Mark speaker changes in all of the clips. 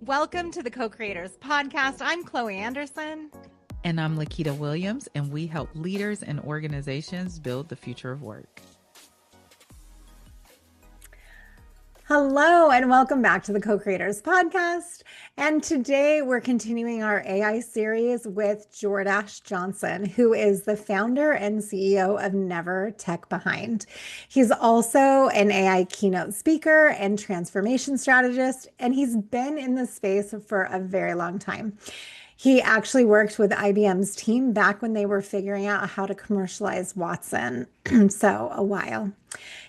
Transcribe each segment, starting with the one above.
Speaker 1: Welcome to the Co-Creators Podcast. I'm Chloe Anderson.
Speaker 2: And I'm Lakita Williams, and we help leaders and organizations build the future of work.
Speaker 1: Hello, and welcome back to the Co-Creators Podcast. And today we're continuing our AI series with Jordache Johnson, who is the founder and CEO of Never Tech Behind. He's also an AI keynote speaker and transformation strategist, and he's been in this space for a very long time. He actually worked with IBM's team back when they were figuring out how to commercialize Watson. So a while.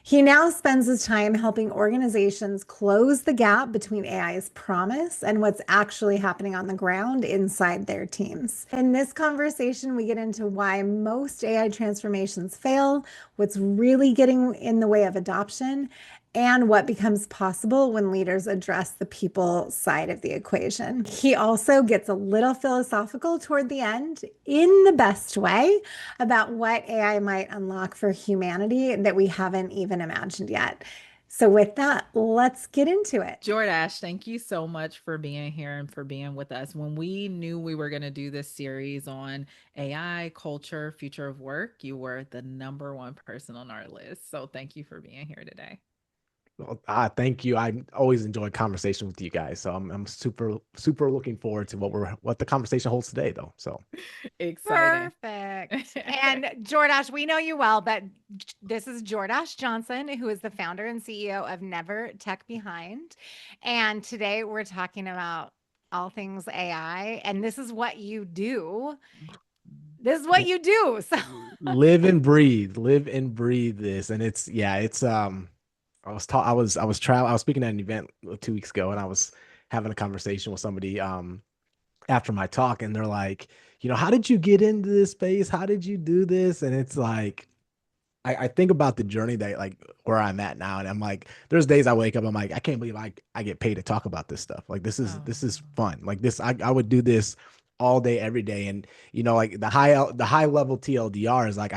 Speaker 1: He now spends his time helping organizations close the gap between AI's promise and what's actually happening on the ground inside their teams. In this conversation, we get into why most AI transformations fail, what's really getting in the way of adoption, and what becomes possible when leaders address the people side of the equation. He also gets a little philosophical toward the end in the best way about what AI might unlock for humanity that we haven't even imagined yet. So with that, let's get into it.
Speaker 2: Jordache, thank you so much for being here and for being with us. When we knew we were going to do this series on AI, culture, future of work, you were the number one person on our list. So thank you for being here today.
Speaker 3: Well, thank you. I always enjoy conversation with you guys. So I'm super looking forward to what the conversation holds today, though. So
Speaker 2: exciting.
Speaker 1: Perfect. And Jordache, we know you well, but this is Jordache Johnson, who is the founder and CEO of Never Tech Behind. And today we're talking about all things AI, and this is what you do. This is what you do. So
Speaker 3: live and breathe this. And I was speaking at an event 2 weeks ago, and I was having a conversation with somebody after my talk, and they're like, how did you get into this space? How did you do this? And it's like, I think about the journey that like where I'm at now, and I'm like, there's days I wake up, I'm like, I can't believe I get paid to talk about this stuff. Like this is fun. Like this, I would do this all day, every day. And like the high level TLDR is like,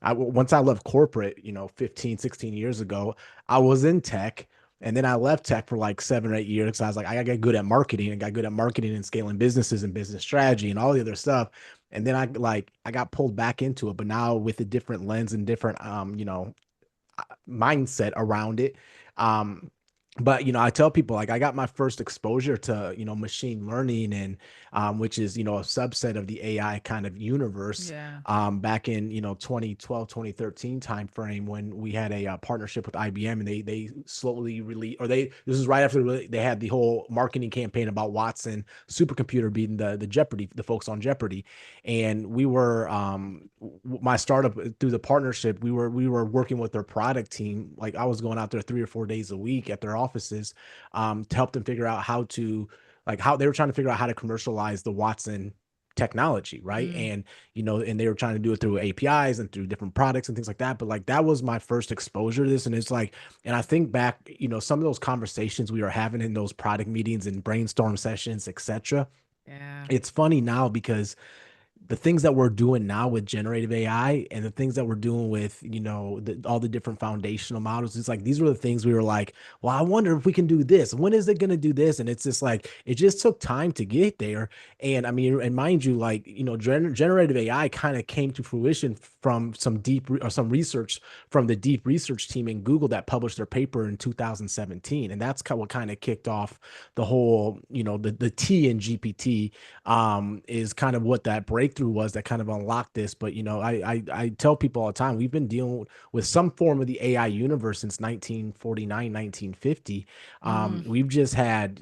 Speaker 3: once I left corporate, 15, 16 years ago, I was in tech. And then I left tech for like 7 or 8 years because I was like, I got good at marketing and got good at marketing and scaling businesses and business strategy and all the other stuff. And then I got pulled back into it, but now with a different lens and different, mindset around it. But I tell people, like, I got my first exposure to machine learning, and which is a subset of the AI kind of universe.
Speaker 2: Yeah.
Speaker 3: Back in 2012 2013 timeframe, when we had a partnership with IBM, and they slowly released, this is right after they had the whole marketing campaign about Watson supercomputer beating the Jeopardy, the folks on Jeopardy. And we were my startup, through the partnership, we were working with their product team. Like, I was going out there 3 or 4 days a week at their offices to help them figure out how they were trying to figure out how to commercialize the Watson technology, right? And and they were trying to do it through APIs and through different products and things like that. But like, that was my first exposure to this. And it's like, and I think back, some of those conversations we were having in those product meetings and brainstorm sessions, etc.
Speaker 2: Yeah.
Speaker 3: It's funny now because the things that we're doing now with generative AI and the things that we're doing with, all the different foundational models, it's like, these were the things we were like, well, I wonder if we can do this. When is it going to do this? And it's just like, it just took time to get there. And I mean, and mind you, like, generative AI kind of came to fruition from some research from the deep research team in Google that published their paper in 2017. And that's what kind of kicked off the whole, the T in GPT is kind of what that breakthrough was that kind of unlocked this. But I tell people all the time, we've been dealing with some form of the AI universe since 1949, 1950. We've just had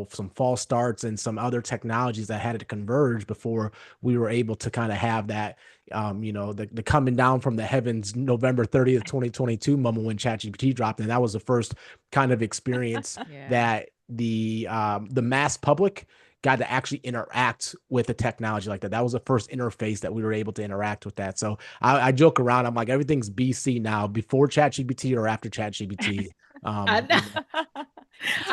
Speaker 3: some false starts and some other technologies that had to converge before we were able to kind of have that the coming down from the heavens November 30th 2022 moment when ChatGPT dropped. And that was the first kind of experience that the mass public got to actually interact with a technology like that. That was the first interface that we were able to interact with that. So I joke around. I'm like, everything's BC now, before ChatGPT or after ChatGPT.
Speaker 2: I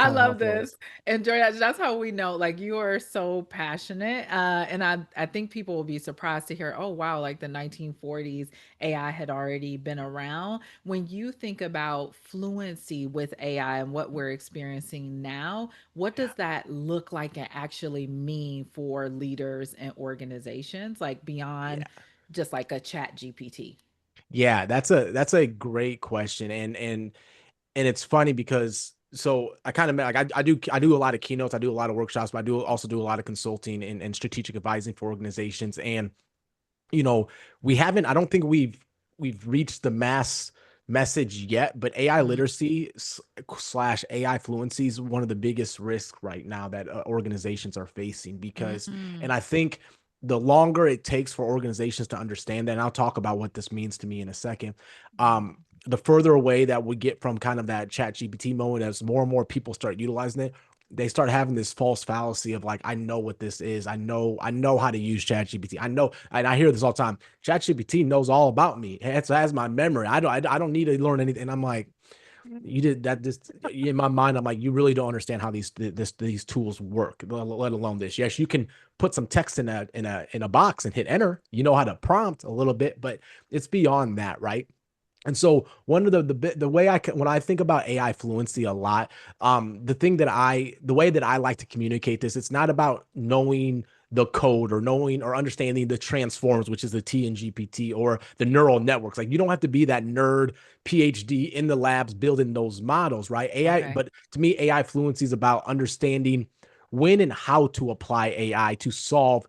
Speaker 2: I
Speaker 3: how
Speaker 2: love
Speaker 3: it
Speaker 2: this.
Speaker 3: flows.
Speaker 2: And Jordache, that's how we know, like, you are so passionate. And I think people will be surprised to hear, oh, wow, like the 1940s, AI had already been around. When you think about fluency with AI and what we're experiencing now, what
Speaker 3: Yeah.
Speaker 2: does that look like and actually mean for leaders and organizations, like beyond
Speaker 3: Yeah.
Speaker 2: just like a chat GPT?
Speaker 3: Yeah, that's a great question. And it's funny because so I kind of like I do a lot of keynotes, I do a lot of workshops, but I do also do a lot of consulting and strategic advising for organizations. And you know, we haven't, I don't think we've reached the mass message yet, but AI
Speaker 2: Mm.
Speaker 3: literacy slash AI fluency is one of the biggest risks right now that organizations are facing because,
Speaker 2: Mm.
Speaker 3: and I think the longer it takes for organizations to understand that, and I'll talk about what this means to me in a second, the further away that we get from kind of that chat GPT moment as more and more people start utilizing it, they start having this false fallacy of like, I know what this is. I know how to use ChatGPT. I know, and I hear this all the time. ChatGPT knows all about me. It has my memory. I don't need to learn anything. And I'm like, you did that. Just in my mind, I'm like, you really don't understand how these tools work, let alone this. Yes, you can put some text in a box and hit enter. You know how to prompt a little bit, but it's beyond that, right? And so one of the way when I think about AI fluency a lot, the way that I like to communicate this, it's not about knowing the code or knowing or understanding the transforms, which is the T in GPT, or the neural networks. Like you don't have to be that nerd PhD in the labs building those models, right? AI,
Speaker 2: Okay.
Speaker 3: but to me, AI fluency is about understanding when and how to apply AI to solve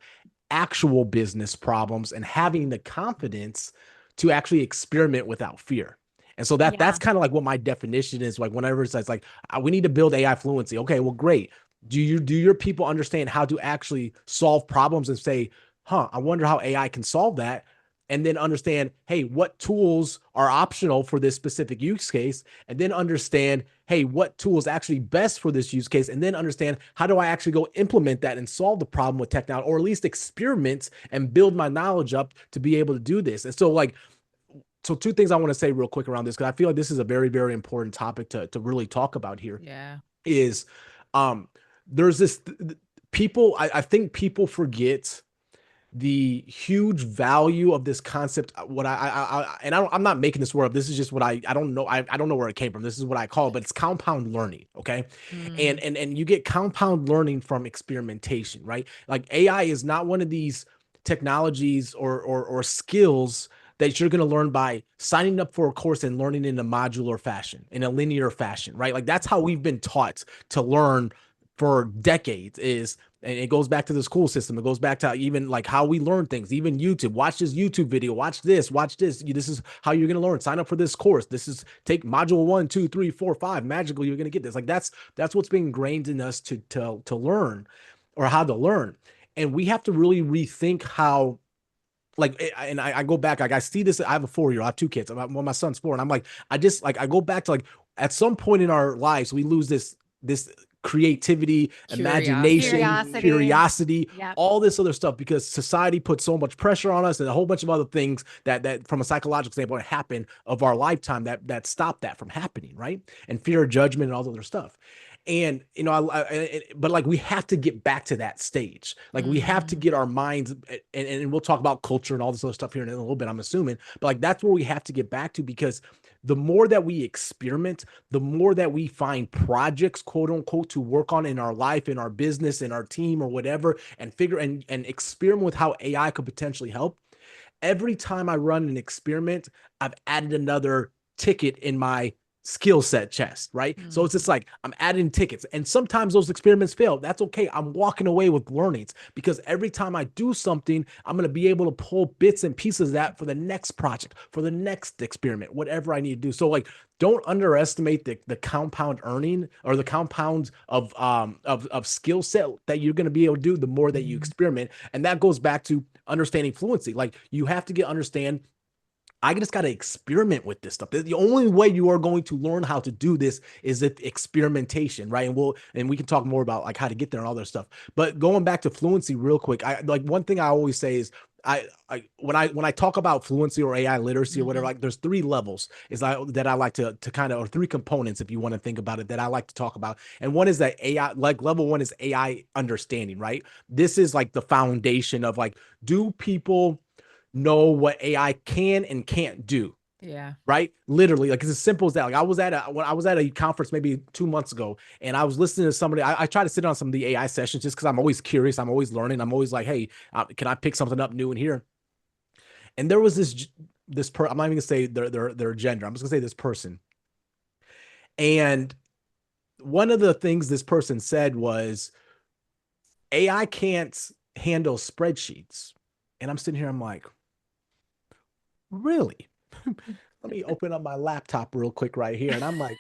Speaker 3: actual business problems and having the confidence to actually experiment without fear. And so that's
Speaker 1: Yeah.
Speaker 3: kind of like what my definition is. Like whenever it's like we need to build AI fluency. Okay, well, great. Do your people understand how to actually solve problems and say, huh, I wonder how AI can solve that? And then understand, hey, what tools are optional for this specific use case? And then understand, hey, what tool is actually best for this use case? And then understand, how do I actually go implement that and solve the problem with technology, or at least experiment and build my knowledge up to be able to do this? And so, like, so two things I want to say real quick around this, because I feel like this is a very, very important topic to really talk about here,
Speaker 2: Yeah.
Speaker 3: is um there's this people, I think people forget the huge value of this concept. What and I'm not making this word up. This is just what I don't know. I don't know where it came from. This is what I call it, but it's compound learning. Okay. And,
Speaker 2: Mm.
Speaker 3: and you get compound learning from experimentation, right? Like AI is not one of these technologies or skills that you're going to learn by signing up for a course and learning in a modular fashion, in a linear fashion, right? Like that's how we've been taught to learn for decades, is, and it goes back to the school system. It goes back to even like how we learn things, even YouTube. Watch this YouTube video, watch this, watch this. This is how you're going to learn. Sign up for this course. This is, take module 1, 2, 3, 4, 5. Magically, you're going to get this. Like that's what's being ingrained in us to learn, or how to learn. And we have to really rethink how, like, and I go back, like I see this. I have a 4-year-old, I have two kids. Well, my son's 4, and I'm like, I just like, I go back to like, at some point in our lives, we lose this creativity, imagination,
Speaker 2: Curiosity.
Speaker 1: Curiosity.
Speaker 3: curiosity,
Speaker 1: Yep.
Speaker 3: all this other stuff, because society puts so much pressure on us, and a whole bunch of other things that from a psychological standpoint happen of our lifetime that stop that from happening, right? And fear of judgment and all the other stuff. And but like, we have to get back to that stage. Like we have to
Speaker 2: Mm.
Speaker 3: get our minds, and we'll talk about culture and all this other stuff here in a little bit, I'm assuming, but like that's where we have to get back to, because the more that we experiment, the more that we find projects, quote unquote, to work on in our life, in our business, in our team, or whatever, and figure and experiment with how AI could potentially help. Every time I run an experiment, I've added another ticket in my skill set chest, right? So it's
Speaker 2: Mm.
Speaker 3: just like I'm adding tickets, and sometimes those experiments fail. That's okay. I'm walking away with learnings, because every time I do something, I'm going to be able to pull bits and pieces of that for the next project, for the next experiment, whatever I need to do. So like, don't underestimate the compound earning, or the compounds of skill set that you're going to be able to do the more that you experiment. And that goes back to understanding fluency. Like you have to understand, I just got to experiment with this stuff. The only way you are going to learn how to do this is if experimentation, right? And we can talk more about like how to get there and all that stuff. But going back to fluency real quick, I like, one thing I always say is, when I talk about fluency or AI literacy or whatever,
Speaker 2: Hmm.
Speaker 3: like there's three levels that I like to kind of, or three components, if you want to think about it, that I like to talk about. And one is that AI, like level one is AI understanding, right? This is like the foundation of like, do people know what AI can and can't do?
Speaker 2: Yeah.
Speaker 3: Right? Literally, like it's as simple as that. Like when I was at a conference maybe 2 months ago, and I was listening to somebody. I try to sit on some of the AI sessions just because I'm always curious. I'm always learning. I'm always like, hey, can I pick something up new in here? And there was I'm not even gonna say their gender. I'm just gonna say this person. And one of the things this person said was AI can't handle spreadsheets. And I'm sitting here, I'm like, really? Let me open up my laptop real quick right here. And I'm like,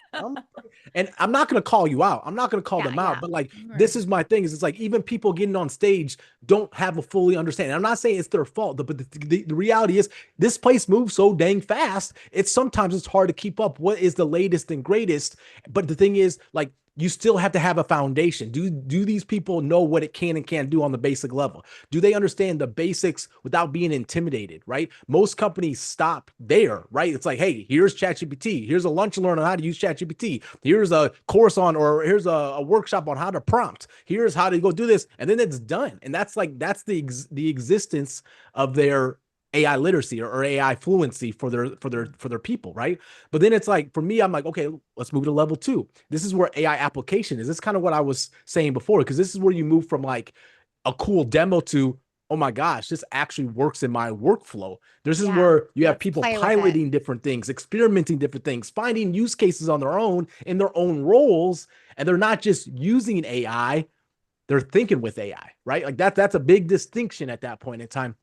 Speaker 3: and I'm not going to call you out. I'm not going to call
Speaker 2: Yeah,
Speaker 3: them out,
Speaker 2: yeah.
Speaker 3: but like, this
Speaker 2: Right.
Speaker 3: is my thing is it's like, even people getting on stage don't have a fully understanding. I'm not saying it's their fault, but the reality is this place moves so dang fast. Sometimes it's hard to keep up. What is the latest and greatest? But the thing is like, you still have to have a foundation. Do these people know what it can and can't do on the basic level? Do they understand the basics without being intimidated, right? Most companies stop there, right? It's like, hey, here's ChatGPT. Here's a lunch and learn on how to use ChatGPT. Here's a course on, or here's a workshop on how to prompt. Here's how to go do this. And then it's done. And that's the existence of their AI literacy or AI fluency for their people, right? But then it's like for me, I'm like, okay, let's move to level two. This is where AI application is. This is kind of what I was saying before, because this is where you move from like a cool demo to, oh my gosh, this actually works in my workflow. This is
Speaker 1: Yeah,
Speaker 3: where you have
Speaker 1: let's
Speaker 3: people
Speaker 1: play with it.
Speaker 3: piloting different things, experimenting different things, finding use cases on their own in their own roles, and they're not just using AI, they're thinking with AI, right? Like that's a big distinction at that point in time.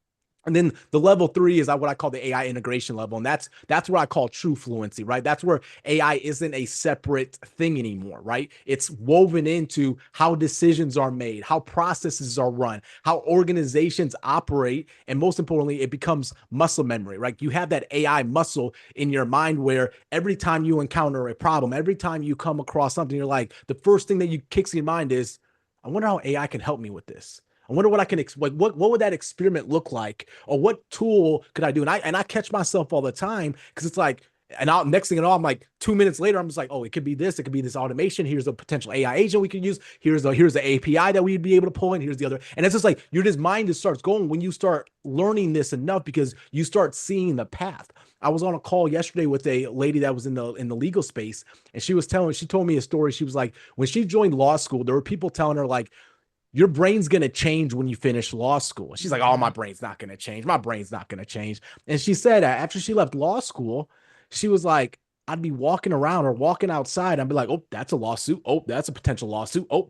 Speaker 3: And then the level three is what I call the AI integration level. And that's what I call true fluency, right? That's where AI isn't a separate thing anymore, right? It's woven into how decisions are made, how processes are run, how organizations operate. And most importantly, it becomes muscle memory, right? You have that AI muscle in your mind where every time you encounter a problem, every time you come across something, you're like, the first thing that you kicks in your mind is, I wonder how AI can help me with this. I wonder what I can like. What would that experiment look like, or what tool could I do? And I catch myself all the time because it's like, and I'll, next thing you know, I'm like 2 minutes later, I'm just like, oh, it could be this, it could be this automation. Here's a potential AI agent we could use. Here's the API that we'd be able to pull in. Here's the other, and it's just like your just mind just starts going when you start learning this enough because you start seeing the path. I was on a call yesterday with a lady that was in the legal space, and she told me a story. She was like, when she joined law school, there were people telling her like, your brain's going to change when you finish law school. She's like, oh, my
Speaker 2: Hmm.
Speaker 3: brain's not going to change. My brain's not going to change. And she said after she left law school, she was like, I'd be walking around or walking outside. I'd be like, oh, that's a lawsuit. Oh, that's a potential lawsuit. Oh,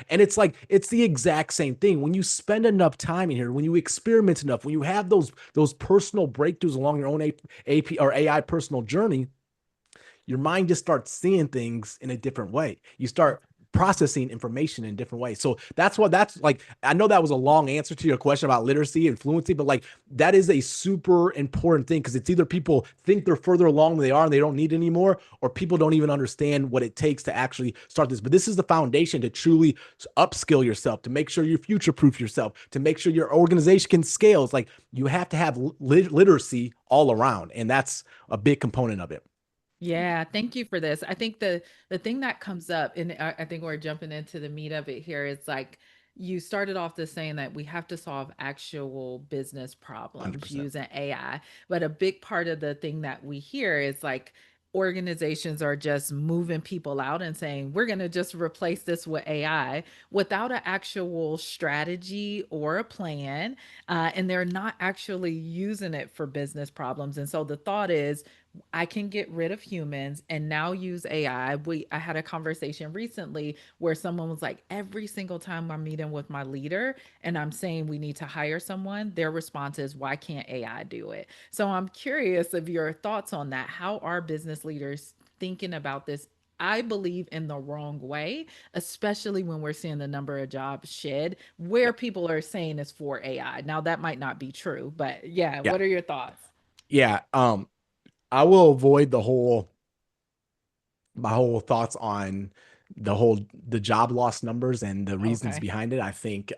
Speaker 3: and it's like, it's the exact same thing. When you spend enough time in here, when you experiment enough, when you have those personal breakthroughs along your own AP or AI personal journey, your mind just starts seeing things in a different way. You start processing information in different ways. So that's like, I know that was a long answer to your question about literacy and fluency, but like that is a super important thing because it's either people think they're further along than they are and they don't need it anymore, or people don't even understand what it takes to actually start this. But this is the foundation to truly upskill yourself, to make sure you future proof yourself, to make sure your organization can scale. It's like you have to have literacy all around. And that's a big component of it.
Speaker 2: Yeah, thank you for this. I think the thing that comes up, and I think we're jumping into the meat of it here, is like you started off this saying that we have to solve actual business problems
Speaker 3: 100%.
Speaker 2: using AI. But a big part of the thing that we hear is like organizations are just moving people out and saying, we're going to just replace this with AI without an actual strategy or a plan. And they're not actually using it for business problems. And so the thought is, I can get rid of humans and now use AI. I had a conversation recently where someone was like, every single time I'm meeting with my leader and I'm saying we need to hire someone, their response is, why can't AI do it? So I'm curious of your thoughts on that. How are business leaders thinking about this? I believe in the wrong way, especially when we're seeing the number of jobs shed where
Speaker 3: Yep.
Speaker 2: people are saying it's for AI. Now that might not be true, but yeah,
Speaker 3: Yeah.
Speaker 2: what are your thoughts?
Speaker 3: Yeah. I will avoid my whole thoughts on the job loss numbers and the reasons
Speaker 2: Okay.
Speaker 3: behind it. I think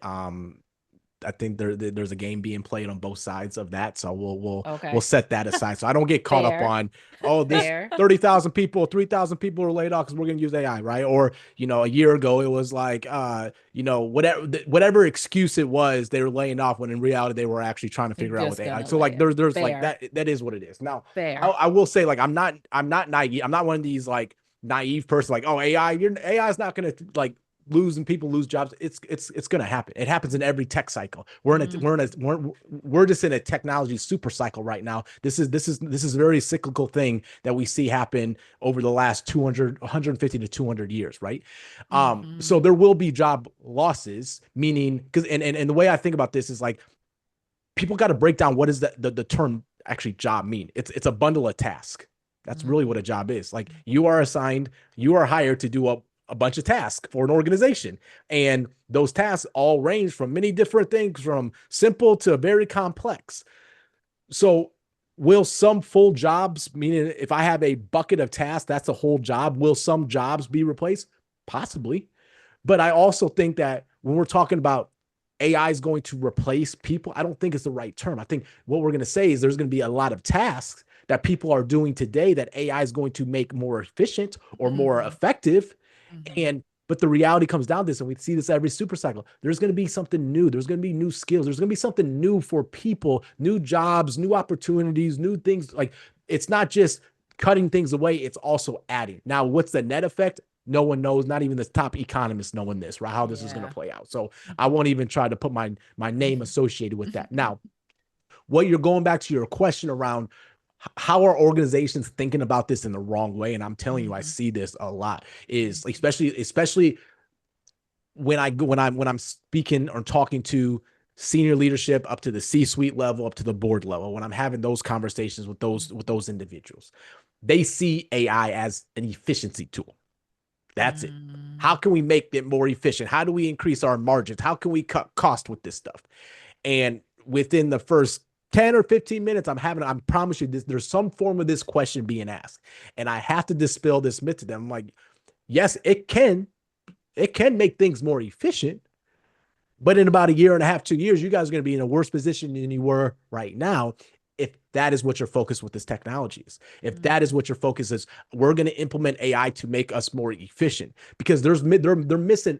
Speaker 3: I think there's a game being played on both sides of that. So we'll
Speaker 2: Okay.
Speaker 3: set that aside. So I don't get caught up
Speaker 2: Fair.
Speaker 3: on, oh, this
Speaker 2: Fair.
Speaker 3: 30,000 people, 3,000 people are laid off because we're going to use AI, right? Or, a year ago it was like, whatever excuse it was, they were laying off when in reality they were actually trying to
Speaker 2: They're
Speaker 3: figure out with
Speaker 2: just
Speaker 3: AI.
Speaker 2: gonna
Speaker 3: So
Speaker 2: lay
Speaker 3: like
Speaker 2: it.
Speaker 3: there's like
Speaker 2: Fair.
Speaker 3: that is what it is. Now,
Speaker 2: Fair.
Speaker 3: I will say, like, I'm not naive. I'm not one of these like naive person like, oh, AI is not going to like lose and people lose jobs. It's going to happen. It happens in every tech cycle. We're just in a technology super cycle right now. This is a very cyclical thing that we see happen over the last 150 to 200 years, right? So there will be job losses, meaning because and the way I think about this is like people got to break down what does the term actually job mean. It's a bundle of tasks. That's really what a job is. Like you are hired to do a bunch of tasks for an organization. And those tasks all range from many different things, from simple to very complex. So will some full jobs, meaning if I have a bucket of tasks, that's a whole job, will some jobs be replaced? Possibly. But I also think that when we're talking about AI is going to replace people, I don't think it's the right term. I think what we're going to say is there's going to be a lot of tasks that people are doing today that AI is going to make more efficient or more effective. But the reality comes down to this, and we see this every super cycle. There's going to be something new. There's going to be new skills. There's going to be something new for people, new jobs, new opportunities, new things. Like it's not just cutting things away, it's also adding. Now, what's the net effect? No one knows, not even the top economists knowing this, right? How this is going to play out. So I won't even try to put my name associated with that. Now, what you're going back to your question around how are organizations thinking about this in the wrong way, and I'm telling you, I see this a lot, is especially when I'm speaking or talking to senior leadership up to the C-suite level, up to the board level, when I'm having those conversations with those individuals, they see AI as an efficiency tool. That's it. How can we make it more efficient? How do we increase our margins? How can we cut cost with this stuff? And within the first 10 or 15 minutes, I promise you this, there's some form of this question being asked. And I have to dispel this myth to them. I'm like, yes, it can make things more efficient, but in about a year and a half, 2 years, you guys are going to be in a worse position than you were right now. If that is what your focus with this technology is, if that is what your focus is, we're going to implement AI to make us more efficient, because they're missing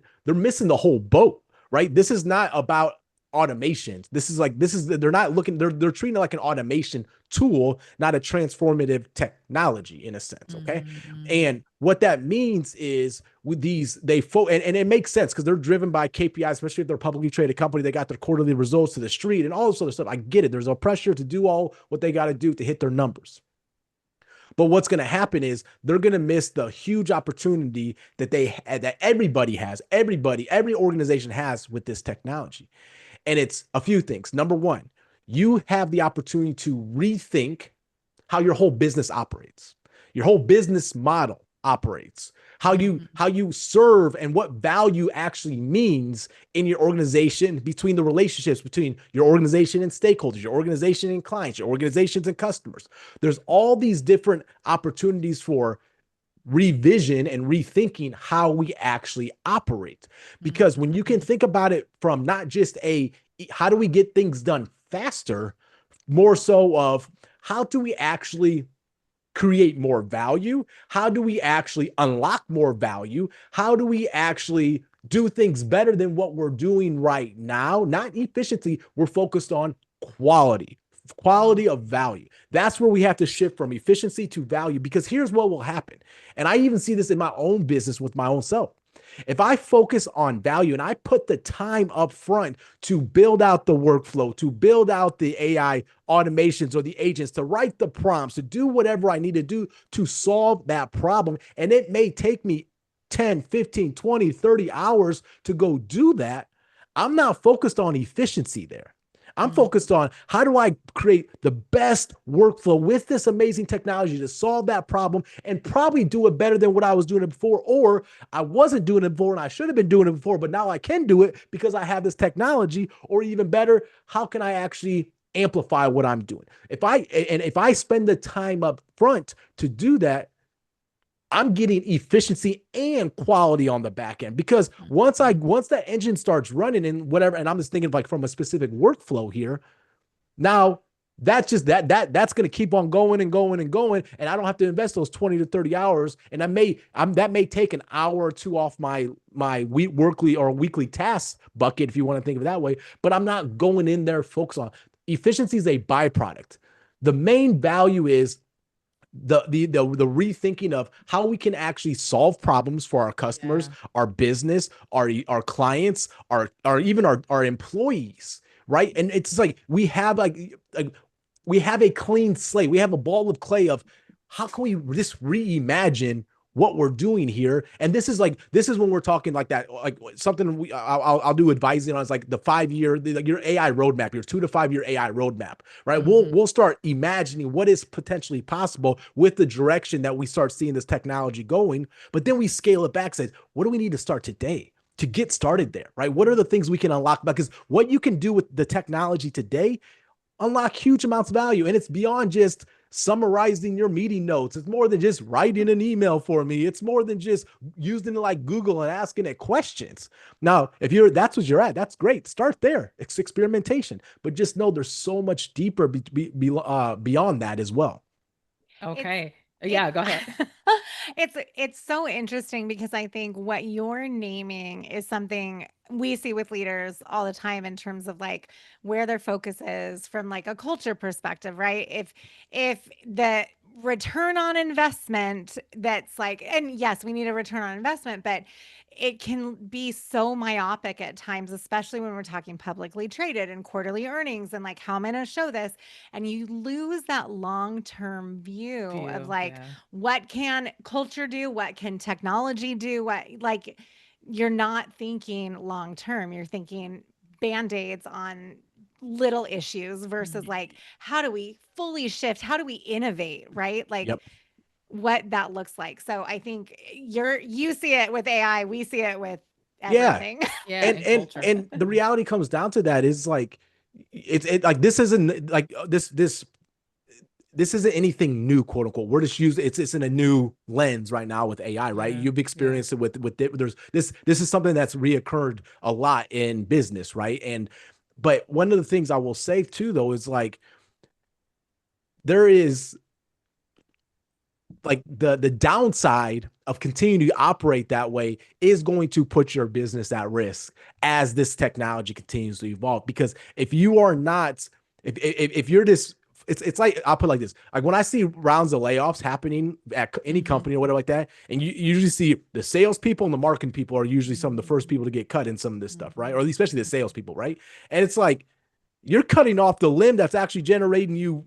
Speaker 3: the whole boat, right? This is not about automations. They're not looking, they're treating it like an automation tool, not a transformative technology in a sense. Okay. And what that means is with these, and it makes sense because they're driven by KPIs, especially if they're a publicly traded company. They got their quarterly results to the street and all this other stuff. I get it. There's a pressure to do all what they got to do to hit their numbers. But what's going to happen is they're going to miss the huge opportunity that everybody has, every organization has with this technology. And it's a few things. Number one, you have the opportunity to rethink how your whole business operates, your whole business model operates, how you serve, and what value actually means in your organization, between the relationships between your organization and stakeholders, your organization and clients, your organizations and customers. There's all these different opportunities for revision and rethinking how we actually operate. Because when you can think about it from not just how do we get things done faster, more so of how do we actually create more value? How do we actually unlock more value? How do we actually do things better than what we're doing right now? Not efficiency, we're focused on quality of value. That's where we have to shift from efficiency to value, because here's what will happen. And I even see this in my own business with my own self. If I focus on value and I put the time up front to build out the workflow, to build out the AI automations or the agents, to write the prompts, to do whatever I need to do to solve that problem, and it may take me 10, 15, 20, 30 hours to go do that, I'm not focused on efficiency there. I'm focused on how do I create the best workflow with this amazing technology to solve that problem and probably do it better than what I was doing it before, or I wasn't doing it before and I should have been doing it before, but now I can do it because I have this technology. Or even better, how can I actually amplify what I'm doing? If I spend the time up front to do that, I'm getting efficiency and quality on the back end, because once that engine starts running and whatever, and I'm just thinking like from a specific workflow here, now that's just that's going to keep on going and going and going, and I don't have to invest those 20 to 30 hours, and that may take an hour or two off my weekly task bucket, if you want to think of it that way, but I'm not going in there focus on efficiency. Is a byproduct. The main value is the rethinking of how we can actually solve problems for our customers,
Speaker 2: Yeah.
Speaker 3: our business, our clients, our even our employees, right? And it's like we have a clean slate. We have a ball of clay of how can we just reimagine what we're doing here. And this is when we're talking like that, like something I'll do advising on is like the 5 year, like your AI roadmap, your 2 to 5 year AI roadmap, right? We'll start imagining what is potentially possible with the direction that we start seeing this technology going. But then we scale it back, says, what do we need to start today to get started there, right? What are the things we can unlock? Because what you can do with the technology today unlock huge amounts of value. And it's beyond just summarizing your meeting notes. It's more than just writing an email for me. It's more than just using it like Google and asking it questions. Now, if that's what you're at, that's great. Start there. It's experimentation. But just know there's so much deeper beyond that as well.
Speaker 1: It's
Speaker 2: Okay.
Speaker 1: it's
Speaker 2: Yeah, go ahead.
Speaker 1: it's so interesting because I think what you're naming is something we see with leaders all the time in terms of like where their focus is from like a culture perspective, right? If the return on investment that's like, and yes, we need a return on investment, but it can be so myopic at times, especially when we're talking publicly traded and quarterly earnings and like how am I going to show this? And you lose that long-term view of
Speaker 2: View.
Speaker 1: like
Speaker 2: Yeah.
Speaker 1: what can culture do, what can technology do, what like you're not thinking long term, you're thinking band-aids on little issues versus like how do we fully shift, how do we innovate, right? Like
Speaker 3: Yep.
Speaker 1: what that looks like. So I think you see it with AI, we see it with
Speaker 3: Yeah.
Speaker 1: everything.
Speaker 2: Yeah.
Speaker 3: And
Speaker 2: And
Speaker 3: and
Speaker 2: culture.
Speaker 3: and the reality comes down to that is like like this isn't like this isn't anything new, quote unquote. We're just using it's in a new lens right now with AI, right?
Speaker 2: Yeah.
Speaker 3: You've
Speaker 2: Yeah.
Speaker 3: experienced it there's this is something that's reoccurred a lot in business, right? And but one of the things I will say too, though, is like there is like the downside of continuing to operate that way is going to put your business at risk as this technology continues to evolve. Because if you are not, if you're this, it's like I'll put it like this: like when I see rounds of layoffs happening at any
Speaker 2: Mm-hmm.
Speaker 3: company or whatever like that, and you usually see the salespeople and the marketing people are usually some of the first people to get cut in some of this stuff, right? Or especially the salespeople, right? And it's like you're cutting off the limb that's actually generating you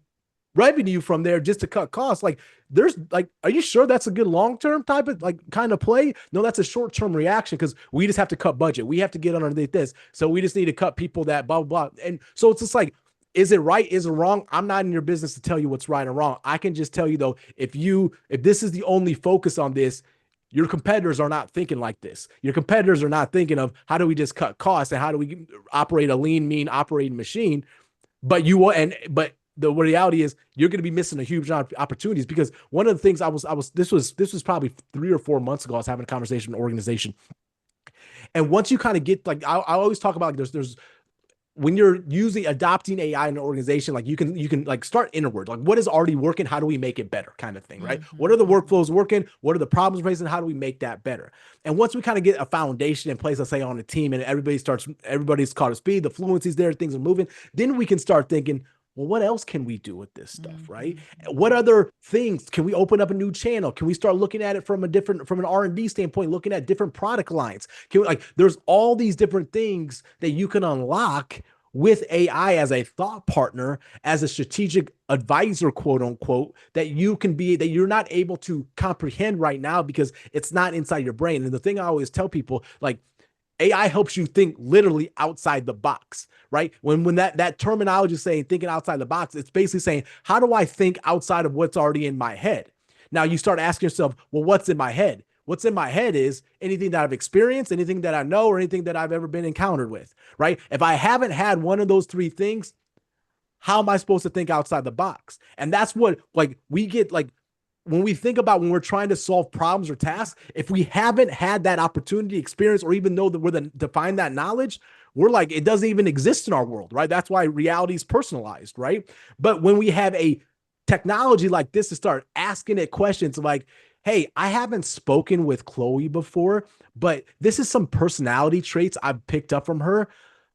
Speaker 3: revenue from there just to cut costs. Like, there's like, are you sure that's a good long term type of like kind of play? No, that's a short term reaction because we just have to cut budget. We have to get underneath this. So we just need to cut people that blah, blah, blah. And so it's just like, is it right? Is it wrong? I'm not in your business to tell you what's right or wrong. I can just tell you though, if this is the only focus on this, your competitors are not thinking like this. Your competitors are not thinking of how do we just cut costs and how do we operate a lean, mean operating machine. But the reality is you're going to be missing a huge amount of opportunities because one of the things this was probably 3 or 4 months ago. I was having a conversation with an organization, and once you kind of get like I always talk about like there's when you're adopting AI in an organization, like you can like start inward, like what is already working, how do we make it better, kind of thing, right? What are the workflows working? What are the problems raising? How do we make that better? And once we kind of get a foundation in place, let's say on a team, and everybody's caught up speed, the fluency's there, things are moving, then we can start thinking, well, what else can we do with this stuff, right? What other things can we open up a new channel? Can we start looking at it from an R&D standpoint, looking at different product lines? There's all these different things that you can unlock with AI as a thought partner, as a strategic advisor, quote unquote, that you're not able to comprehend right now because it's not inside your brain. And the thing I always tell people, like, AI helps you think literally outside the box, right? When that terminology is saying thinking outside the box, it's basically saying, how do I think outside of what's already in my head? Now you start asking yourself, well, what's in my head? What's in my head is anything that I've experienced, anything that I know, or anything that I've ever been encountered with, right? If I haven't had one of those three things, how am I supposed to think outside the box? And that's what like we get like when we think about when we're trying to solve problems or tasks, if we haven't had that opportunity, experience, or even know that we're to find that knowledge, we're like, it doesn't even exist in our world, right? That's why reality is personalized, right? But when we have a technology like this to start asking it questions like, hey, I haven't spoken with Chloe before, but this is some personality traits I've picked up from her.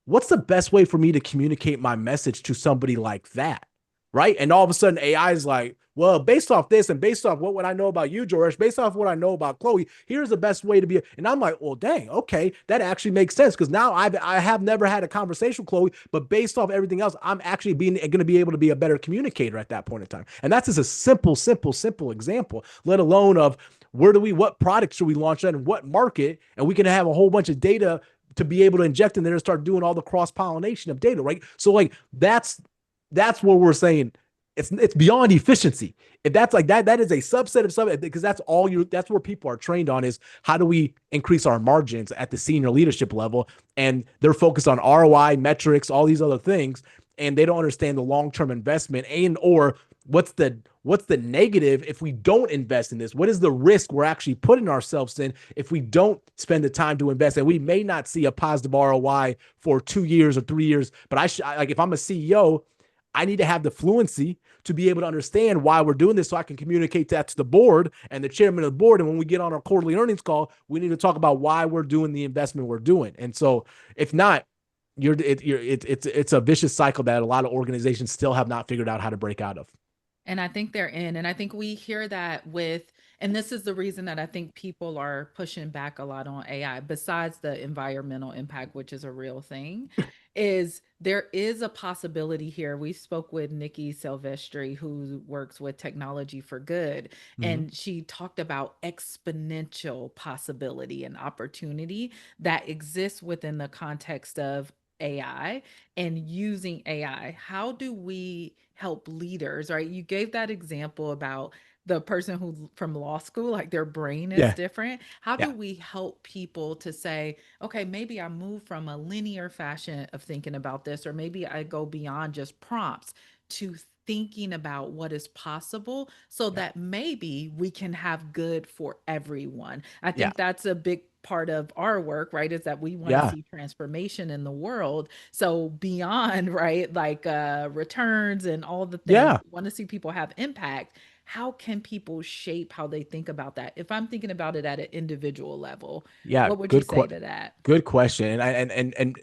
Speaker 3: What's the best way for me to communicate my message to somebody like that? Right. And all of a sudden, AI is like, well, based off this and based off what would I know about you, George, based off what I know about Chloe, here's the best way to be. And I'm like, well, dang, okay, that actually makes sense because now I have never had a conversation with Chloe, but based off everything else, I'm actually being going to be able to be a better communicator at that point in time. And that's just a simple example, let alone of what products should we launch in what market, and we can have a whole bunch of data to be able to inject in there and start doing all the cross pollination of data, right? So like that's what we're saying. It's beyond efficiency. If that's like that is a subset of something because that's where people are trained on is how do we increase our margins at the senior leadership level, and they're focused on ROI metrics, all these other things, and they don't understand the long-term investment and or what's the negative if we don't invest in this? What is the risk we're actually putting ourselves in if we don't spend the time to invest? And we may not see a positive ROI for 2 years or 3 years, but like if I'm a CEO, I need to have the fluency to be able to understand why we're doing this so I can communicate that to the board and the chairman of the board. And when we get on our quarterly earnings call, we need to talk about why we're doing the investment we're doing. And so if not, it's a vicious cycle that a lot of organizations still have not figured out how to break out of.
Speaker 2: And I think they're in. And I think we hear that and this is the reason that I think people are pushing back a lot on AI, besides the environmental impact, which is a real thing, is there is a possibility here. We spoke with Nikki Silvestri, who works with Technology for Good,
Speaker 3: Mm-hmm.
Speaker 2: and she talked about exponential possibility and opportunity that exists within the context of AI and using AI. How do we help leaders, right? You gave that example about the person who from law school, like their brain is
Speaker 3: Yeah.
Speaker 2: different. How
Speaker 3: Yeah.
Speaker 2: do we help people to say, okay, maybe I move from a linear fashion of thinking about this, or maybe I go beyond just prompts to thinking about what is possible so
Speaker 3: Yeah.
Speaker 2: that maybe we can have good for everyone. I
Speaker 3: Yeah.
Speaker 2: think that's a big part of our work, right? Is that we want to
Speaker 3: Yeah.
Speaker 2: see transformation in the world. So beyond, right, like returns and all the things,
Speaker 3: Yeah.
Speaker 2: we want to see people have impact. How can people shape how they think about that? If I'm thinking about it at an individual level,
Speaker 3: Yeah.
Speaker 2: what would you say to that?
Speaker 3: Good question. And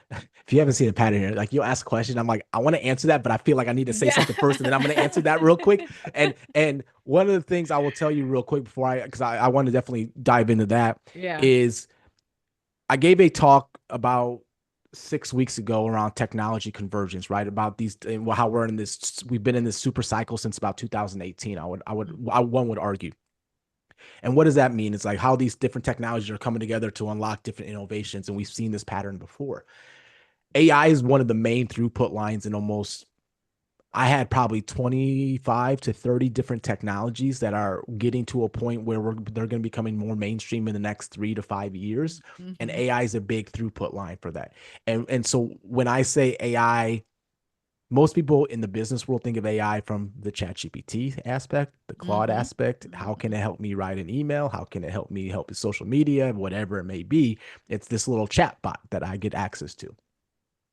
Speaker 3: if you haven't seen a pattern here, like you'll ask a question, I'm like, I want to answer that, but I feel like I need to say
Speaker 2: Yeah.
Speaker 3: something first, and then I'm going to answer that real quick. And one of the things I will tell you real quick because I want to definitely dive into that
Speaker 2: Yeah.
Speaker 3: is I gave a talk about 6 weeks ago around technology convergence, right? About these and how we've been in this super cycle since about 2018. One would argue. And what does that mean? It's like how these different technologies are coming together to unlock different innovations, and we've seen this pattern before. AI is one of the main throughput lines in almost I had probably 25 to 30 different technologies that are getting to a point where they're going to be becoming more mainstream in the next 3 to 5 years. And
Speaker 2: Mm-hmm.
Speaker 3: AI is a big throughput line for that. And so when I say AI, most people in the business world think of AI from the ChatGPT aspect, the Claude
Speaker 2: Mm-hmm.
Speaker 3: aspect. How can it help me write an email? How can it help me help with social media? Whatever it may be. It's this little chat bot that I get access to.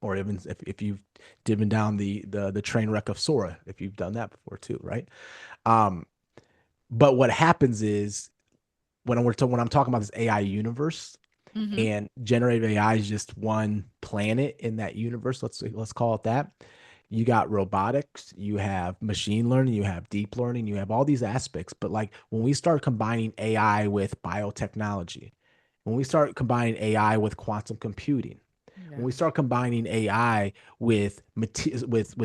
Speaker 3: Or even if you've driven down the train wreck of Sora, if you've done that before too, right? Um, but what happens is when I'm talking about this AI universe,
Speaker 2: Mm-hmm.
Speaker 3: and generative AI is just one planet in that universe. Let's call it that. You got robotics, you have machine learning, you have deep learning, you have all these aspects. But like when we start combining AI with biotechnology, when we start combining AI with quantum computing, when
Speaker 2: Yeah.
Speaker 3: we start combining AI with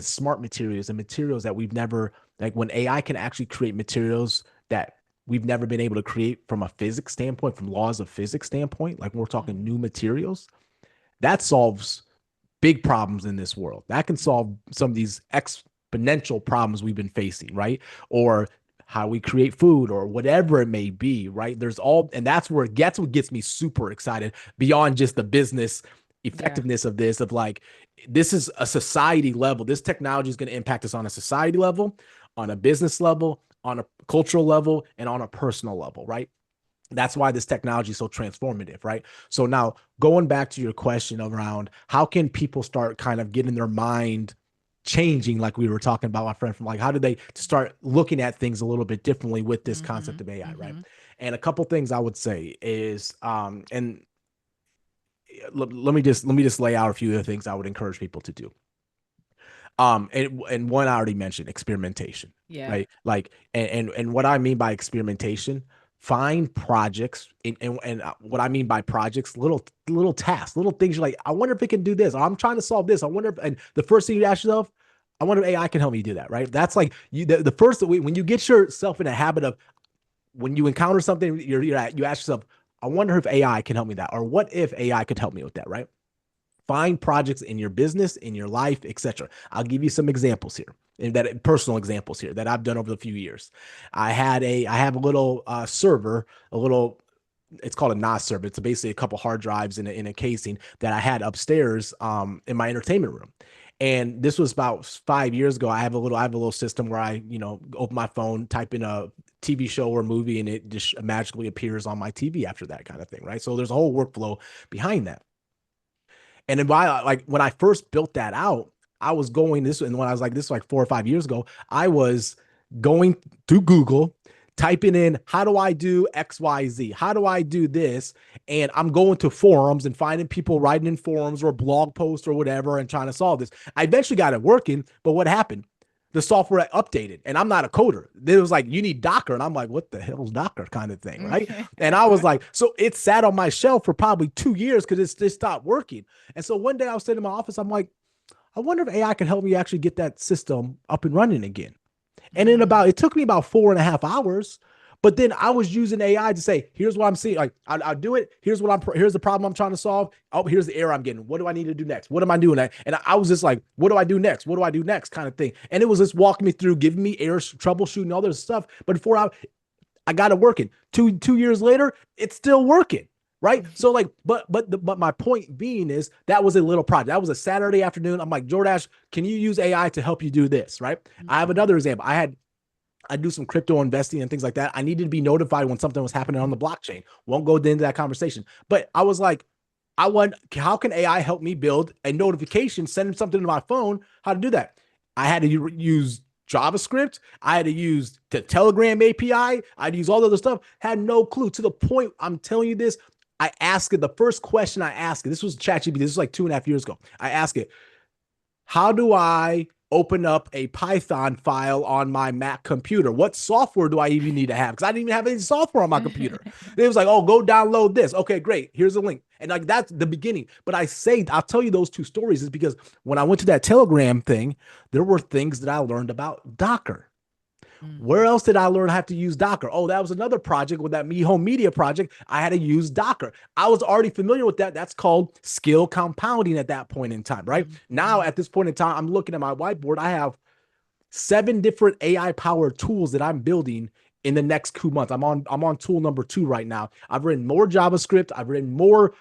Speaker 3: smart materials and materials that we've never like when AI can actually create materials that we've never been able to create from a physics standpoint, from laws of physics standpoint, like when we're talking
Speaker 2: Mm-hmm.
Speaker 3: new materials, that solves big problems in this world. That can solve some of these exponential problems we've been facing, right? Or how we create food or whatever it may be, right? And that's what gets me super excited beyond just the business
Speaker 2: Yeah.
Speaker 3: effectiveness of this, of like, this is a society level. This technology is going to impact us on a society level, on a business level, on a cultural level and on a personal level, right? That's why this technology is so transformative, right? So now going back to your question around how can people start kind of getting their mind changing, like we were talking about, my friend, from like how do they start looking at things a little bit differently with this concept of AI, right? And a couple things I would say is, and let me just lay out a few of the things I would encourage people to do. And one I already mentioned, experimentation,
Speaker 2: Yeah.
Speaker 3: right? Like, and what I mean by experimentation, find projects, and what I mean by projects, little tasks, little things. You're like, I wonder if it can do this. Or I'm trying to solve this. I wonder if, and the first thing you ask yourself, I wonder if AI can help me do that, right? That's like the first when you get yourself in a habit of, when you encounter something, you ask yourself, I wonder if AI can help me that, or what if AI could help me with that, right? Find projects in your business, in your life, etc. I'll give you some examples here, and that personal examples here that I've done over the few years. I have a little server, a little, it's called a NAS server. It's basically a couple hard drives in a casing that I had upstairs in my entertainment room. And this was about 5 years ago. I have a little system where I, open my phone, type in a TV show or movie, and it just magically appears on my TV after that kind of thing, right? So there's a whole workflow behind that. And then when I first built that out, I was going this, and when I was like, this was like 4 or 5 years ago, I was going to Google, typing in, how do I do XYZ? How do I do this? And I'm going to forums and finding people writing in forums or blog posts or whatever and trying to solve this. I eventually got it working, but what happened? The software updated, and I'm not a coder. It was like, you need Docker. And I'm like, what the hell is Docker kind of thing, right? And I was like, so it sat on my shelf for probably 2 years because it's just stopped working. And so one day I was sitting in my office, I'm like, I wonder if AI can help me actually get that system up and running again. And it took me about 4.5 hours. But then I was using AI to say, here's what I'm seeing. Like, I'll do it. Here's the problem I'm trying to solve. Oh, here's the error I'm getting. What do I need to do next? What am I doing? And I was just like, what do I do next? What do I do next? Kind of thing. And it was just walking me through, giving me errors, troubleshooting, all this stuff. But before I got it working. Two years later, it's still working. Right. So like, but my point being is that was a little project. That was a Saturday afternoon. I'm like, Jordache, can you use AI to help you do this? Right. I have another example. I do some crypto investing and things like that. I needed to be notified when something was happening on the blockchain. Won't go into that conversation. But I was like, how can AI help me build a notification, send something to my phone? How to do that? I had to use JavaScript. I had to use the Telegram API. I had to use all the other stuff. Had no clue, to the point I'm telling you this. I asked it, the first question I asked it, this was ChatGPT. This was like 2.5 years ago. I asked it, how do I open up a Python file on my Mac computer? What software do I even need to have? Because I didn't even have any software on my computer. It was like, oh, go download this. Okay, great. Here's a link. And like, that's the beginning. But I'll tell you those two stories is because when I went to that Telegram thing, there were things that I learned about Docker. Where else did I learn how to use Docker? Oh, that was another project with that Me Home Media project. I had to use Docker. I was already familiar with that. That's called skill compounding at that point in time, right? Now, at this point in time, I'm looking at my whiteboard. I have 7 different AI powered tools that I'm building in the next 2 months. I'm on tool number 2 right now. I've written more JavaScript. I've written more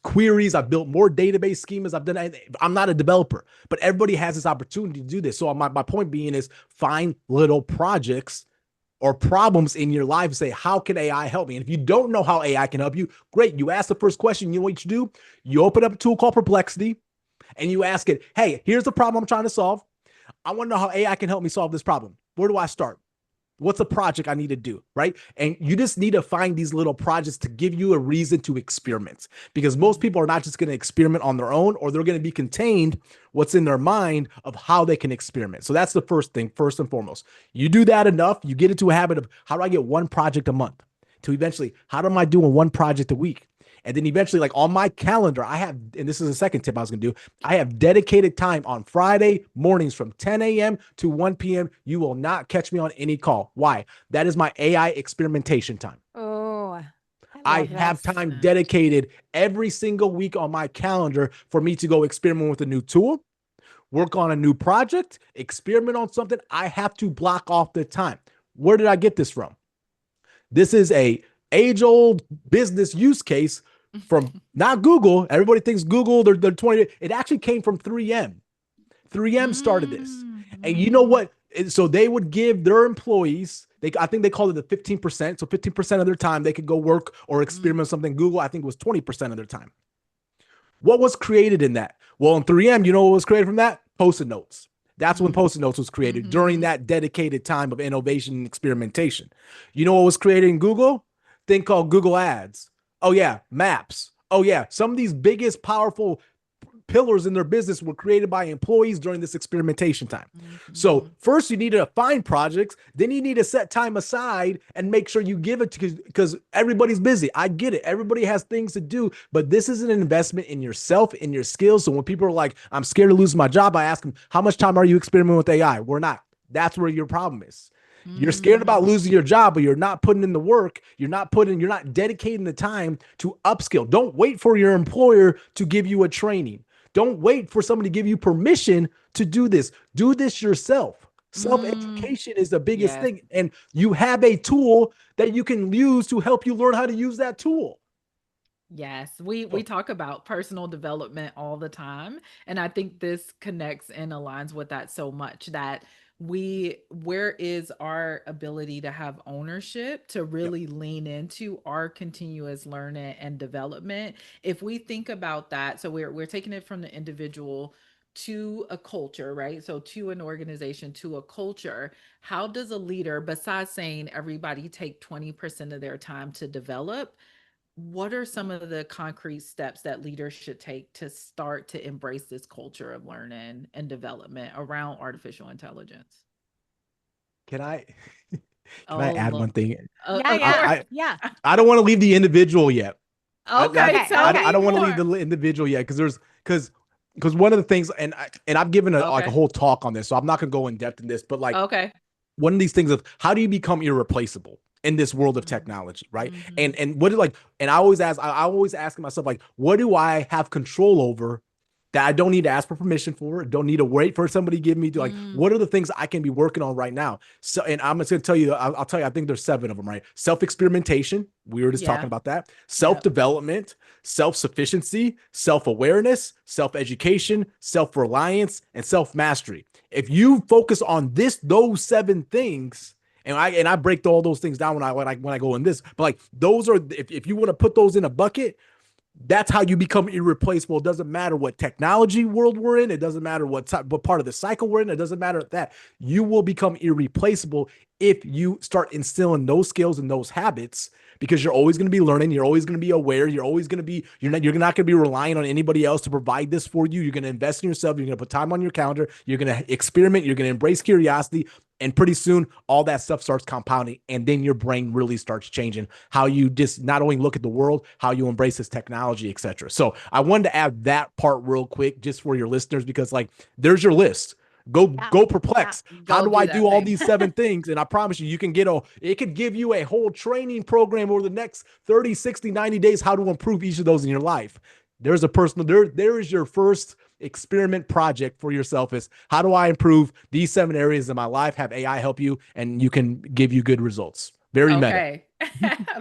Speaker 3: queries. I've built more database schemas. I'm not a developer, but everybody has this opportunity to do this. So my point being is, find little projects or problems in your life and say, how can AI help me? And if you don't know how AI can help you, great. You ask the first question. You know what you do? You open up a tool called Perplexity and you ask it, hey, here's the problem I'm trying to solve. I want to know how AI can help me solve this problem. Where do I start? What's a project I need to do, right? And you just need to find these little projects to give you a reason to experiment, because most people are not just going to experiment on their own, or they're going to be contained what's in their mind of how they can experiment. So that's the first thing, first and foremost. You do that enough, you get into a habit of, how do I get one project a month? To eventually, how am I doing one project a week? And then eventually, like on my calendar, I have, and this is the second tip I was going to do, I have dedicated time on Friday mornings from 10 a.m. to 1 p.m. You will not catch me on any call. Why? That is my AI experimentation time.
Speaker 1: Oh,
Speaker 3: I have time dedicated every single week on my calendar for me to go experiment with a new tool, work on a new project, experiment on something. I have to block off the time. Where did I get this from? This is a age-old business use case from not Google. Everybody thinks Google, they're 20. It actually came from 3M. 3M started this. And you know what? So they would give their employees, I think they called it the 15%. So 15% of their time they could go work or experiment with something. Google, I think, was 20% of their time. What was created in that? Well, in 3M, you know what was created from that? Post-it notes. That's when Post-it notes was created during that dedicated time of innovation and experimentation. You know what was created in Google? Thing called Google Ads. Oh yeah, Maps. Oh yeah, some of these biggest, powerful pillars in their business were created by employees during this experimentation time. So first you need to find projects, then you need to set time aside and make sure you give it to, because everybody's busy. I get it. Everybody has things to do, but this is an investment in yourself, in your skills. So when people are like, I'm scared to lose my job, I ask them, how much time are you experimenting with AI? We're not. That's where your problem is. You're scared about losing your job, but you're not putting in the work. You're not dedicating the time to upskill. Don't wait for your employer to give you a training. Don't wait for somebody to give you permission to do this. Do this yourself. Self-education is the biggest thing. And you have a tool that you can use to help you learn how to use that tool.
Speaker 2: Yes, we talk about personal development all the time, and I think this connects and aligns with that so much that where is our ability to have ownership to really lean into our continuous learning and development? If we think about that, so we're taking it from the individual to a culture, right? So to an organization, to a culture, how does a leader, besides saying everybody take 20% of their time to develop, what are some of the concrete steps that leaders should take to start to embrace this culture of learning and development around artificial intelligence?
Speaker 3: Can I can I
Speaker 2: Oh,
Speaker 3: add
Speaker 2: look.
Speaker 3: one thing?
Speaker 1: Yeah,
Speaker 2: Of
Speaker 1: yeah,
Speaker 2: course.
Speaker 1: yeah.
Speaker 3: I don't want to leave the individual yet.
Speaker 2: Okay,
Speaker 1: Okay,
Speaker 2: tell
Speaker 3: I
Speaker 2: me
Speaker 3: don't want to leave
Speaker 2: more.
Speaker 3: the individual yet because one of the things, and I've given like a
Speaker 2: Okay.
Speaker 3: whole talk on this, so I'm not gonna go in depth in this, but like
Speaker 2: Okay.
Speaker 3: one of these things of how do you become irreplaceable in this world of
Speaker 2: Mhm.
Speaker 3: technology, right?
Speaker 2: Mhm.
Speaker 3: And what is like, and I always ask myself, like, what do I have control over that I don't need to ask for permission for, don't need to wait for somebody to give me to, like,
Speaker 2: Mm.
Speaker 3: what are the things I can be working on right now? So, and I'm just gonna tell you, I'll tell you, I think there's 7 of them, right? Self-experimentation, we were just talking
Speaker 2: Yeah.
Speaker 3: about that,
Speaker 2: Yep.
Speaker 3: self-development, self-sufficiency, self-awareness, self-education, self-reliance, and self-mastery. If you focus on those 7 things, and I break all those things down when I go in this, but like those are, if you want to put those in a bucket, that's how you become irreplaceable. It doesn't matter what technology world we're in. It doesn't matter what part of the cycle we're in. It doesn't matter that you will become irreplaceable if you start instilling those skills and those habits, because you're always going to be learning. You're always going to be aware. You're always going to be, you're not going to be relying on anybody else to provide this for you. You're going to invest in yourself. You're going to put time on your calendar. You're going to experiment. You're going to embrace curiosity. And pretty soon, all that stuff starts compounding, and then your brain really starts changing how you just not only look at the world, how you embrace this technology, etc. So I wanted to add that part real quick just for your listeners, because like there's your list. Go perplex. How
Speaker 2: Go
Speaker 3: do I
Speaker 2: do
Speaker 3: do
Speaker 2: that
Speaker 3: all
Speaker 2: thing.
Speaker 3: these 7 things? And I promise you, you can it could give you a whole training program over the next 30, 60, 90 days, how to improve each of those in your life. There's a personal, there is your first experiment project for yourself, is how do I improve these 7 areas in my life, have AI help you, and you can give you good results. Very meta.
Speaker 2: Okay.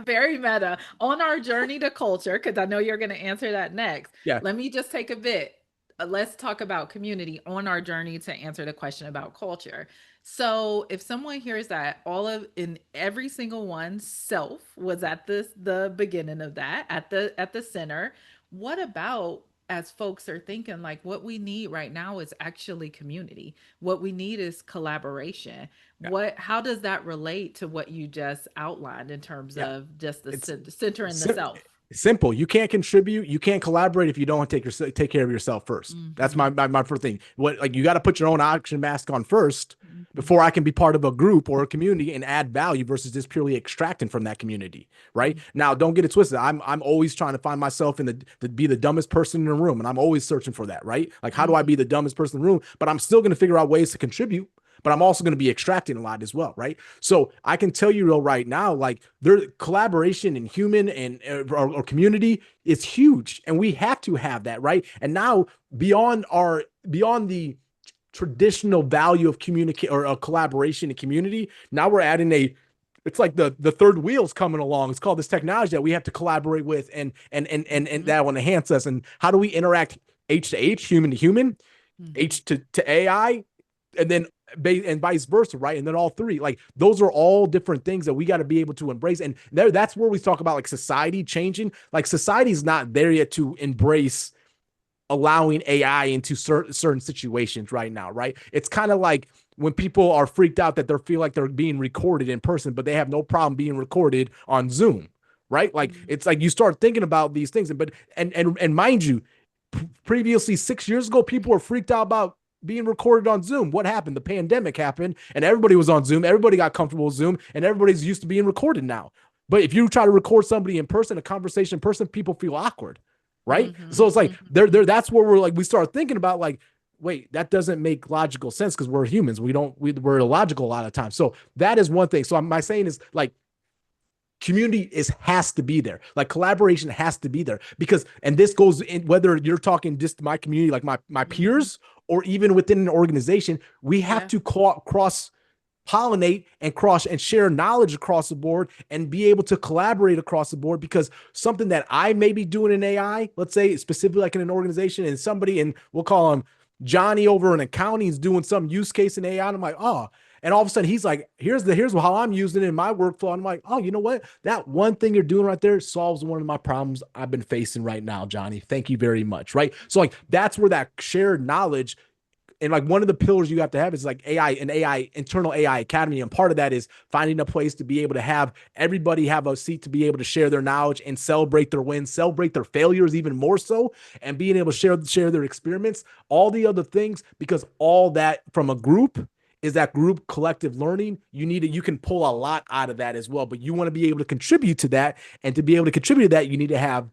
Speaker 2: Very meta. On our journey to culture, because I know you're going to answer that next.
Speaker 3: Yeah.
Speaker 2: Let me just take a bit. Let's talk about community on our journey to answer the question about culture. So, if someone hears that all of in every single one, self was at the beginning of that, at the center, what about as folks are thinking like what we need right now is actually community. What we need is collaboration.
Speaker 3: Yeah.
Speaker 2: How does that relate to what you just outlined in terms
Speaker 3: Yeah.
Speaker 2: of just the
Speaker 3: It's
Speaker 2: center in the
Speaker 3: sim-
Speaker 2: self?
Speaker 3: simple. You can't contribute. You can't collaborate if you don't take care of yourself first. That's
Speaker 2: Hmm.
Speaker 3: my first thing. What, like, you got to put your own oxygen mask on first
Speaker 2: Hmm.
Speaker 3: before I can be part of a group or a community and add value versus just purely extracting from that community. Right now, don't get it twisted. I'm always trying to find myself in the be the dumbest person in the room, and I'm always searching for that. Right? Like, how do I be
Speaker 2: Hmm.
Speaker 3: the dumbest person in the room? But I'm still going to figure out ways to contribute, but I'm also going to be extracting a lot as well, right? So I can tell you right now, like, their collaboration in human and or community is huge, and we have to have that, right? And now beyond the traditional value of communicate or collaboration and community, now we're adding it's like the third wheel's coming along. It's called this technology that we have to collaborate with, and that will enhance us. And how do we interact H to H, human to human,
Speaker 2: Hmm.
Speaker 3: H to AI, and then and vice versa, right? And then all three, like those are all different things that we got to be able to embrace. And that's where we talk about like society changing. Like society is not there yet to embrace allowing AI into certain situations right now, right? It's kind of like when people are freaked out that they feel like they're being recorded in person, but they have no problem being recorded on Zoom, right? Like it's like you start thinking about these things, but and mind you, previously 6 years ago, people were freaked out about being recorded on Zoom. What happened? The pandemic happened, and everybody was on Zoom. Everybody got comfortable with Zoom, and everybody's used to being recorded now. But if you try to record somebody in person, a conversation in person, people feel awkward, right? So it's like that's where we're like we start thinking about like, wait, that doesn't make logical sense because we're humans. We're illogical a lot of times. So that is one thing. So my saying is like community has to be there. Like collaboration has to be there because, and this goes in whether you're talking just my community, like my peers, or even within an organization, we have to cross pollinate and cross and share knowledge across the board and be able to collaborate across the board because something that I may be doing in AI, let's say specifically like in an organization and somebody, and we'll call him Johnny over in accounting is doing some use case in AI. And I'm like, oh, and all of a sudden he's like, here's how I'm using it in my workflow. And I'm like, oh, you know what? That one thing you're doing right there solves one of my problems I've been facing right now, Johnny. Thank you very much. Right. So like, that's where that shared knowledge and like one of the pillars you have to have is like internal AI academy. And part of that is finding a place to be able to have everybody have a seat to be able to share their knowledge and celebrate their wins, celebrate their failures even more so, and being able to share their experiments, all the other things, because all that from a group is that group collective learning. You can pull a lot out of that as well, but you want to be able to contribute to that. And to be able to contribute to that, you need to have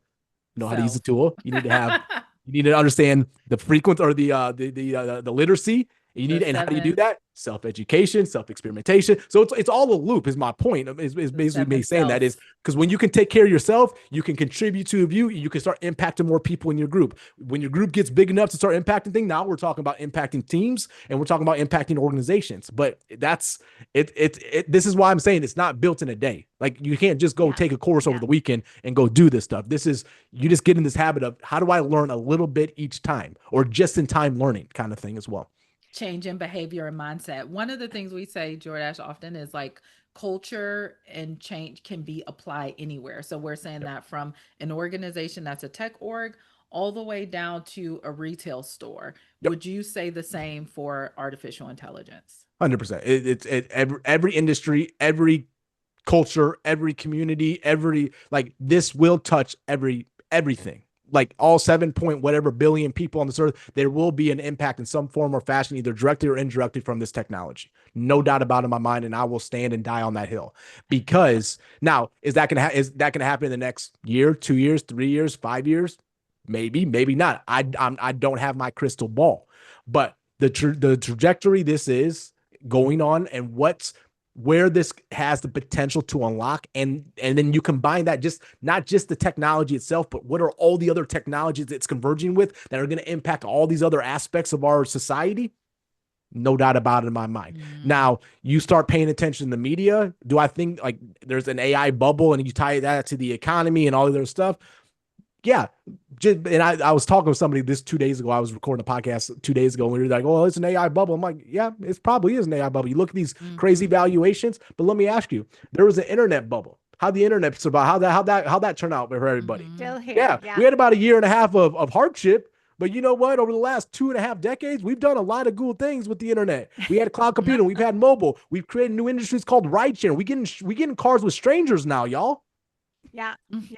Speaker 3: how to use the tool. You need to have you need to understand the frequency or the literacy. You need, and how do you do that? Self-education, self-experimentation. So it's all a loop is my point. Is basically me saying that is because when you can take care of yourself, you can contribute to a view, you can start impacting more people in your group. When your group gets big enough to start impacting things, now we're talking about impacting teams and we're talking about impacting organizations. But that's it. This is why I'm saying it's not built in a day. Like you can't just go take a course over the weekend and go do this stuff. This is, you just get in this habit of how do I learn a little bit each time, or just in time learning kind of thing as well.
Speaker 2: Change in behavior and mindset. One of the things we say, Jordache, often is like culture and change can be applied anywhere. So we're saying that from an organization that's a tech org all the way down to a retail store. Would you say the same for artificial intelligence?
Speaker 3: 100%. Every industry, every culture, every community, like this will touch everything. Like all 7 point whatever billion people on this earth, there will be an impact in some form or fashion, either directly or indirectly from this technology. No doubt about it in my mind. And I will stand and die on that hill because now is that going to happen in the next year, 2 years, 3 years, 5 years? Maybe, maybe not. I don't have my crystal ball, but the trajectory this is going on and where this has the potential to unlock, and then you combine that, just not just the technology itself, but what are all the other technologies it's converging with that are going to impact all these other aspects of our society. No doubt about it in my mind. Now you start paying attention to the media. Do I think like there's an AI bubble and you tie that to the economy and all of their stuff? Yeah. And I was talking with somebody this 2 days ago. I was recording a podcast 2 days ago and we were like, oh, it's an AI bubble. I'm like, yeah, it probably is an AI bubble. You look at these crazy valuations, but let me ask you, there was an internet bubble. How'd the internet survive? How'd that turn out for everybody?
Speaker 1: Still here.
Speaker 3: Yeah. We had about a year and a half of hardship, but you know what? Over the last 2.5 decades, we've done a lot of cool things with the internet. We had cloud computing. We've had mobile. We've created new industries called ride sharing. We getting cars with strangers now, y'all.
Speaker 1: Yeah.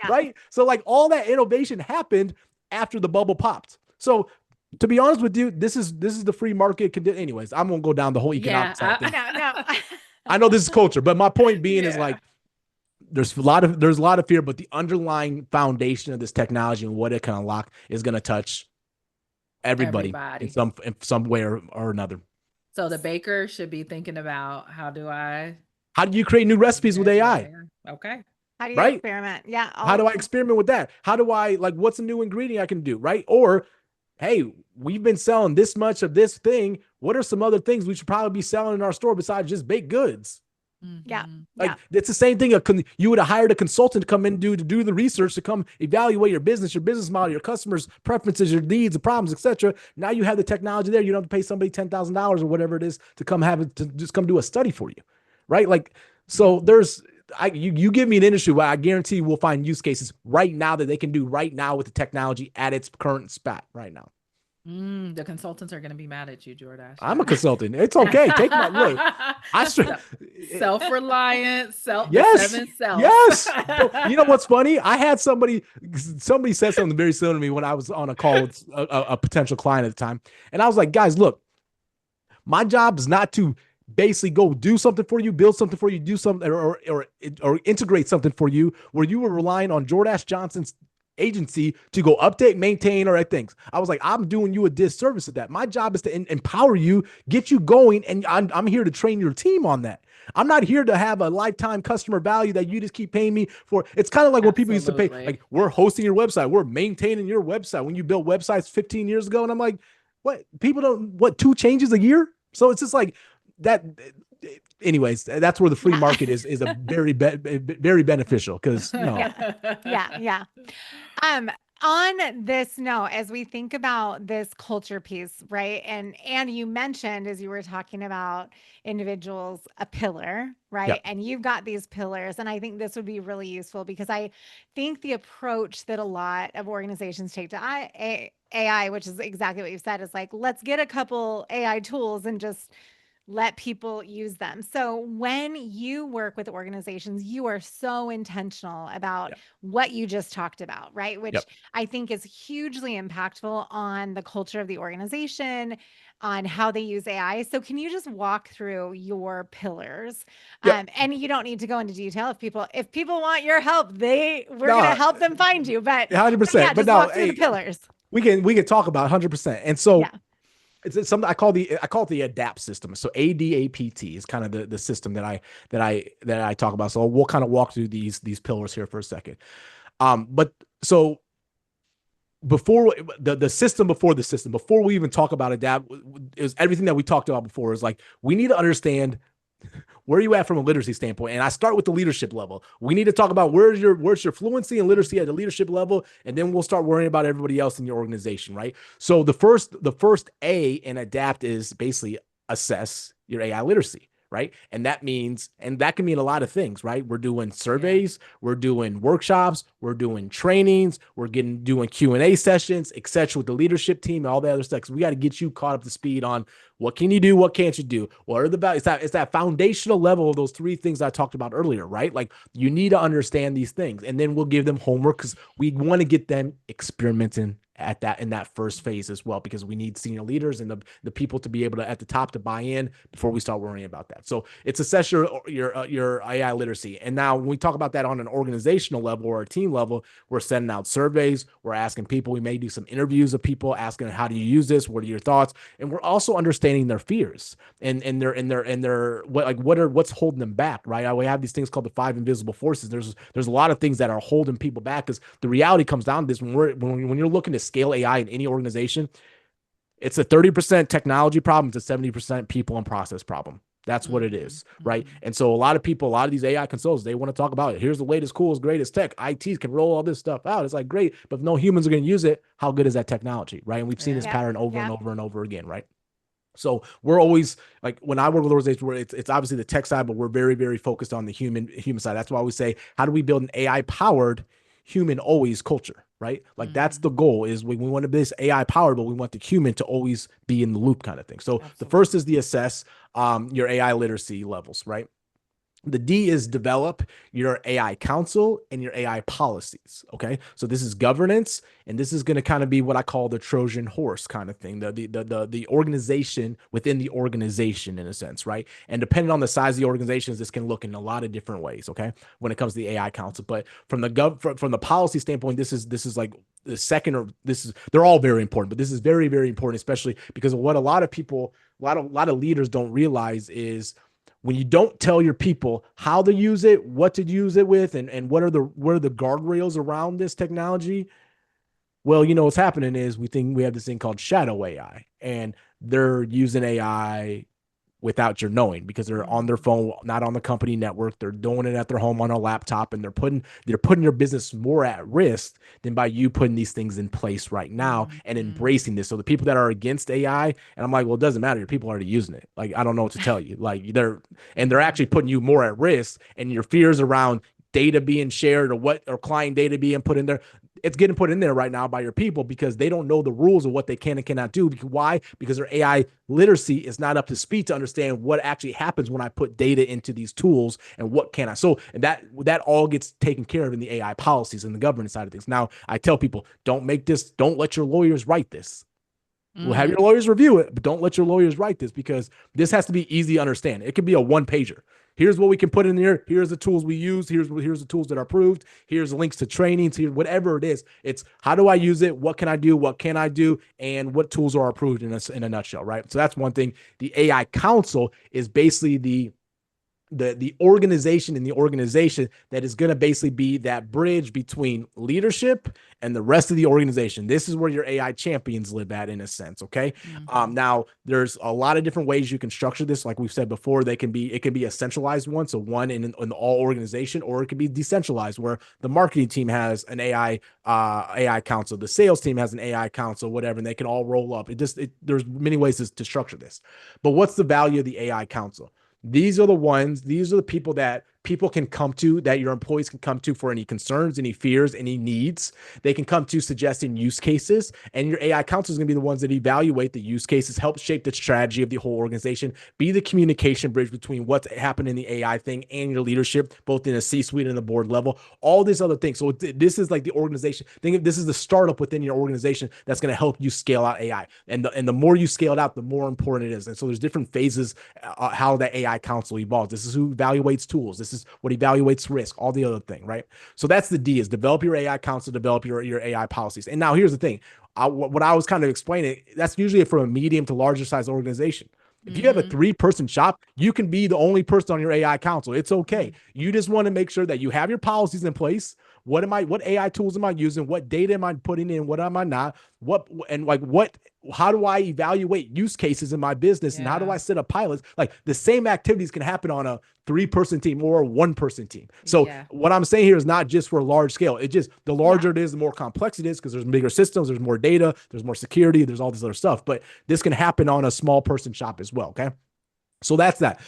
Speaker 3: Right. So like all that innovation happened after the bubble popped. So to be honest with you, this is the free market. Anyways, I'm going to go down the whole economic side thing.
Speaker 1: No.
Speaker 3: I know this is culture, but my point being is like, there's a lot of fear, but the underlying foundation of this technology and what it can unlock is going to touch everybody. In some way or another.
Speaker 2: So the baker should be thinking about how do
Speaker 3: you create new recipes with AI?
Speaker 2: Okay.
Speaker 1: How do you experiment? Yeah.
Speaker 3: How do I experiment with that? How do I what's a new ingredient I can do? Right. Or, hey, we've been selling this much of this thing. What are some other things we should probably be selling in our store besides just baked goods?
Speaker 1: Yeah.
Speaker 2: Mm-hmm.
Speaker 1: Yeah.
Speaker 3: Like it's the same thing. You would have hired a consultant to come in to do the research, to come evaluate your business model, your customers' preferences, your needs, the problems, etc. Now you have the technology there. You don't have to pay somebody $10,000 or whatever it is to come have it to just come do a study for you, right? Like so. You give me an industry where I guarantee we'll find use cases right now that they can do right now with the technology at its current spot right now.
Speaker 2: The consultants are going to be mad at you, Jordache.
Speaker 3: I'm a consultant. It's okay. Take my look.
Speaker 2: Self-reliant, the
Speaker 3: Yes,
Speaker 2: seven selves.
Speaker 3: yes. Bro, you know what's funny? I had somebody said something very similar to me when I was on a call with a potential client at the time. And I was like, guys, look, my job is not to basically go do something for you, build something for you, do something or integrate something for you where you were relying on Jordache Johnson's agency to go update, maintain, or things. I was like, I'm doing you a disservice at that. My job is to empower you, get you going, and I'm here to train your team on that. I'm not here to have a lifetime customer value that you just keep paying me for. It's kind of like when people used to pay, like, we're hosting your website, we're maintaining your website. When you built websites 15 years ago, and I'm like, what? People don't, what, 2 changes a year? So it's just like that. Anyways, that's where the free market is a very beneficial because
Speaker 1: Yeah. On this note, as we think about this culture piece, right? And you mentioned as you were talking about individuals, a pillar, right? And you've got these pillars. And I think this would be really useful because I think the approach that a lot of organizations take to AI, which is exactly what you said, is like, let's get a couple AI tools and just let people use them. So when you work with organizations, you are so intentional about what you just talked about, right? Which I think is hugely impactful on the culture of the organization, on how they use AI. So can you just walk through your pillars? And you don't need to go into detail. If people want your help, we're going to help them find you. But
Speaker 3: 100%.
Speaker 1: Just walk through the pillars.
Speaker 3: We can talk about 100%. And so it's something I call it the ADAPT system. So ADAPT is kind of the system that I talk about. So we'll kind of walk through these pillars here for a second. But so before the system, before we even talk about ADAPT, is everything that we talked about before is like, we need to understand where are you at from a literacy standpoint? And I start with the leadership level. We need to talk about where's your fluency and literacy at the leadership level, and then we'll start worrying about everybody else in your organization, right? So the first A in ADAPT is basically assess your AI literacy, right? And that can mean a lot of things, right? We're doing surveys, we're doing workshops, we're doing trainings, we're doing Q&A sessions, etc. with the leadership team and all the other stuff. We got to get you caught up to speed on what can you do, what can't you do, what are the values. It's that foundational level of those 3 things I talked about earlier, right? Like, you need to understand these things, and then we'll give them homework because we want to get them experimenting in that first phase as well, because we need senior leaders and the people to be able to at the top to buy in before we start worrying about that. So it's assess your AI literacy. And now when we talk about that on an organizational level or a team level, we're sending out surveys, we're asking people, we may do some interviews of people asking, how do you use this, what are your thoughts? And we're also understanding their fears and their what's holding them back, right? We have these things called the 5 invisible forces. There's a lot of things that are holding people back, because the reality comes down to this: when you're looking to scale AI in any organization, it's a 30% technology problem, it's a 70% people and process problem. That's what it is, right? And so a lot of these AI consultants, they want to talk about it. Here's the latest, coolest, greatest tech. IT can roll all this stuff out. It's like, great, but if no humans are going to use it, how good is that technology, right? And we've seen this pattern over and over and over again, right? So we're always, like, when I work with organizations, where it's obviously the tech side, but we're very, very focused on the human side. That's why we say, how do we build an AI powered human always culture, right? Like, that's the goal, is we want to be this AI powered, but we want the human to always be in the loop, kind of thing. So the first is the assess your AI literacy levels, right? The D is develop your AI council and your AI policies. Okay. So this is governance, and this is going to kind of be what I call the Trojan horse kind of thing, the organization within the organization, in a sense, right? And depending on the size of the organizations, this can look in a lot of different ways. Okay. When it comes to the AI council, but from the policy standpoint, this is like the second, or they're all very important, but this is very, very important, especially because of what a lot of leaders don't realize is, when you don't tell your people how to use it, what to use it with, and what are the guardrails around this technology, well, what's happening is we have this thing called shadow AI, and they're using AI without your knowing, because they're on their
Speaker 2: Mm-hmm.
Speaker 3: phone, not on the company network. They're doing it at their home on a laptop, and they're putting your business more at risk than by you putting these things in place right now and
Speaker 2: Mm-hmm.
Speaker 3: embracing this. So the people that are against AI, and I'm like, well, it doesn't matter. Your people are already using it. Like, I don't know what to tell you. Like, they're
Speaker 2: Mm-hmm.
Speaker 3: actually putting you more at risk, and your fears around data being shared or client data being put in there, it's getting put in there right now by your people because they don't know the rules of what they can and cannot do. Why? Because their AI literacy is not up to speed to understand what actually happens when I put data into these tools and what can I. So and that all gets taken care of in the AI policies and the governance side of things. Now, I tell people, don't let your lawyers write this. We'll have your lawyers review it, but don't let your lawyers write this, because this has to be easy to understand. It could be a one pager. Here's what we can put in here. Here's the tools we use. Here's the tools that are approved. Here's links to trainings. Here, whatever it is. It's how do I use it? What can I do? What can I do? And what tools are approved in a nutshell, right? So that's one thing. The AI Council is basically the organization in the organization that is going to basically be that bridge between leadership and the rest of the organization. This is where your AI champions live at, in a sense. Okay.
Speaker 2: Mm-hmm.
Speaker 3: Now there's a lot of different ways you can structure this. Like we've said before, it can be a centralized one. So one in all organization, or it can be decentralized where the marketing team has an AI council, the sales team has an AI council, whatever, and they can all roll up. There's many ways to structure this, but what's the value of the AI council? These are the people that people can come to, that your employees can come to for any concerns, any fears, any needs. They can come to suggesting use cases, and your AI council is going to be the ones that evaluate the use cases, help shape the strategy of the whole organization, be the communication bridge between what's happening in the AI thing and your leadership, both in a C-suite and the board level, all these other things. So this is like the organization. Think of this is the startup within your organization that's going to help you scale out AI. And the more you scale it out, the more important it is. And so there's different phases how the AI council evolves. This is who evaluates tools. This is what evaluates risk, all the other thing, right? So that's the D, is develop your AI council, develop your AI policies. And now here's the thing. What I was kind of explaining, that's usually from a medium to larger size organization. If you have a
Speaker 2: Mm-hmm.
Speaker 3: 3-person shop, you can be the only person on your AI council. It's okay. You just want to make sure that you have your policies in place. What AI tools am I using? What data am I putting in? What am I not? How do I evaluate use cases in my business? And how do
Speaker 2: Yeah.
Speaker 3: I set up pilots? Like the same activities can happen on a 3-person team or a 1-person team. So
Speaker 2: Yeah.
Speaker 3: what I'm saying here is not just for large scale. It just, the larger
Speaker 1: Yeah.
Speaker 3: it is, the more complex it is, because there's bigger systems, there's more data, there's more security, there's all this other stuff. But this can happen on a small person shop as well. Okay. So that's that.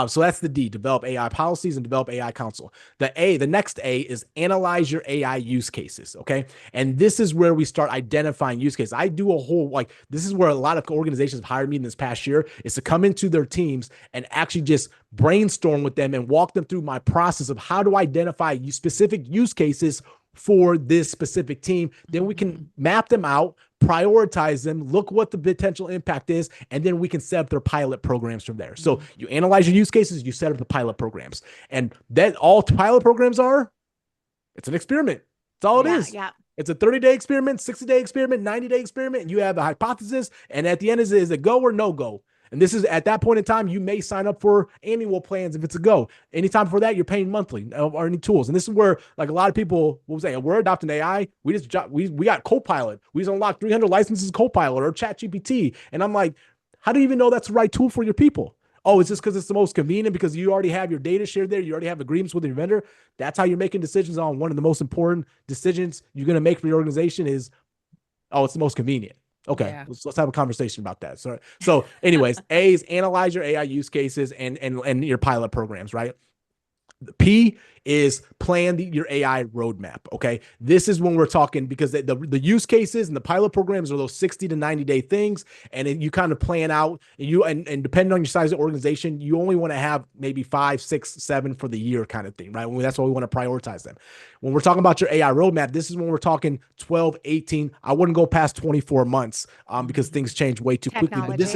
Speaker 3: So that's the D, develop AI policies and develop AI council. The next A is analyze your AI use cases. Okay. And this is where we start identifying use cases. I do a whole, this is where a lot of organizations have hired me in this past year, is to come into their teams and actually just brainstorm with them and walk them through my process of how to identify specific use cases for this specific team. Then we can map them out, prioritize them, look what the potential impact is, and then we can set up their pilot programs from there. So you analyze your use cases, you set up the pilot programs. And that all pilot programs are, it's an experiment. That's all it
Speaker 1: Yeah.
Speaker 3: is.
Speaker 1: Yeah.
Speaker 3: It's a 30-day experiment, 60-day experiment, 90-day experiment. And you have a hypothesis. And at the end, is it go or no go? And this is at that point in time, you may sign up for annual plans if it's a go. Anytime for that, you're paying monthly or any tools. And this is where, like, a lot of people will say, we're adopting AI. We got Copilot. We just unlocked 300 licenses of Copilot or ChatGPT. And I'm like, how do you even know that's the right tool for your people? Oh, it's just because it's the most convenient, because you already have your data shared there. You already have agreements with your vendor. That's how you're making decisions on one of the most important decisions you're going to make for your organization is, oh, it's the most convenient. Okay,
Speaker 2: Yeah.
Speaker 3: let's have a conversation about that. So anyways, A is analyze your AI use cases and your pilot programs, right? The P is plan your AI roadmap. Okay. This is when we're talking, because the use cases and the pilot programs are those 60 to 90-day things. And then you kind of plan out, and depending on your size of organization, you only want to have maybe 5, 6, 7 for the year kind of thing, right? That's why we want to prioritize them. When we're talking about your AI roadmap, this is when we're talking 12, 18. I wouldn't go past 24 months because things change way too quickly. But this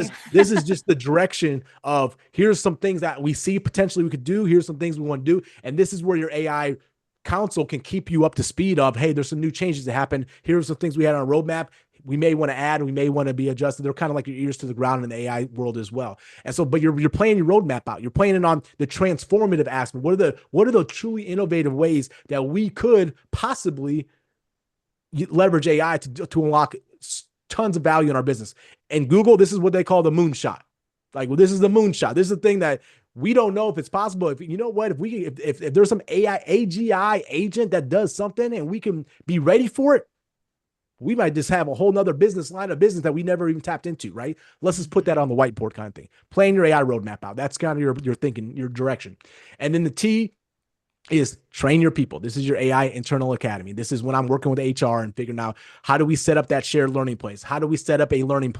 Speaker 3: is just the direction of, here's some things that we see potentially we could do. Here's some things we want to do. And this is where your AI council can keep you up to speed of, hey, there's some new changes that happened. Here's the things we had on our roadmap. We may want to add, we may want to be adjusted. They're kind of like your ears to the ground in the AI world as well. And so, but you're playing your roadmap out. You're planning on the transformative aspect. What are the truly innovative ways that we could possibly leverage AI to unlock tons of value in our business? And Google, this is what they call the moonshot. Like, well, this is the moonshot. This is the thing that we don't know if it's possible. If you know what, if there's some AI AGI agent that does something and we can be ready for it, we might just have a whole nother business line of business that we never even tapped into, right? Let's just put that on the whiteboard kind of thing. Plan your AI roadmap out. That's kind of your thinking, your direction. And then the T is train your people. This is your AI internal academy. This is when I'm working with HR and figuring out how do we set up that shared learning place? How do we set up a learning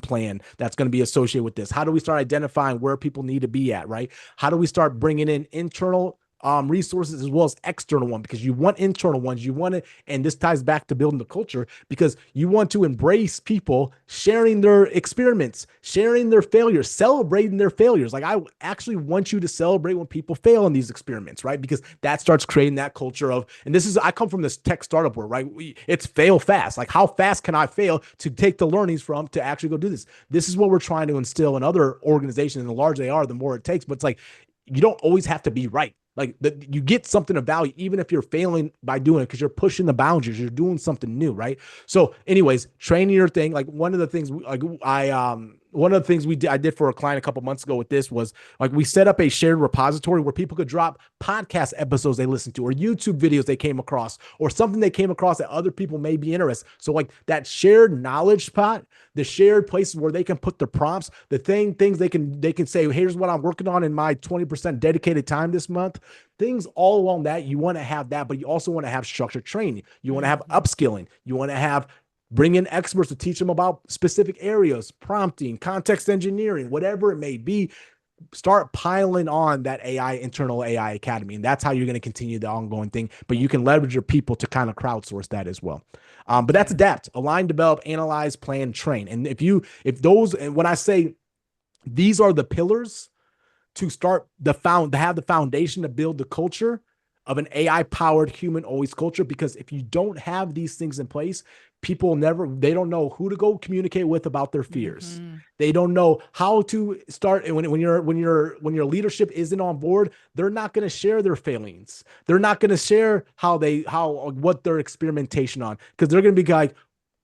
Speaker 3: plan that's going to be associated with this? How do we start identifying where people need to be at, right? How do we start bringing in internal resources as well as external one, because you want internal ones, you want it, and this ties back to building the culture, because you want to embrace people sharing their experiments, sharing their failures, celebrating their failures. Like, I actually want you to celebrate when people fail in these experiments, right? Because that starts creating that culture of, and this is, I come from this tech startup world, right? It's fail fast. Like, how fast can I fail to take the learnings from to actually go do this? This is what we're trying to instill in other organizations, and the larger they are, the more it takes. But it's like, you don't always have to be right. Like, you get something of value, even if you're failing by doing it, because you're pushing the boundaries, you're doing something new, right? So anyways, training your thing. Like, one of the things I did for a client a couple months ago with this was, like, we set up a shared repository where people could drop podcast episodes they listened to, or YouTube videos they came across, or something they came across that other people may be interested. So, like, that shared knowledge spot, the shared places where they can put their prompts, things they can say, here's what I'm working on in my 20% dedicated time this month. Things all along that, you want to have that, but you also want to have structured training. You want to have upskilling. You want to have bring in experts to teach them about specific areas, prompting, context engineering, whatever it may be. Start piling on that internal AI academy. And that's how you're going to continue the ongoing thing. But you can leverage your people to kind of crowdsource that as well. But that's adapt, align, develop, analyze, plan, train. And and when I say these are the pillars to have the foundation to build the culture of an AI powered human always culture. Because if you don't have these things in place, they don't know who to go communicate with about their fears. They don't know how to start. And when your leadership isn't on board, they're not going to share their failings. They're not going to share what their experimentation on, because they're going to be like,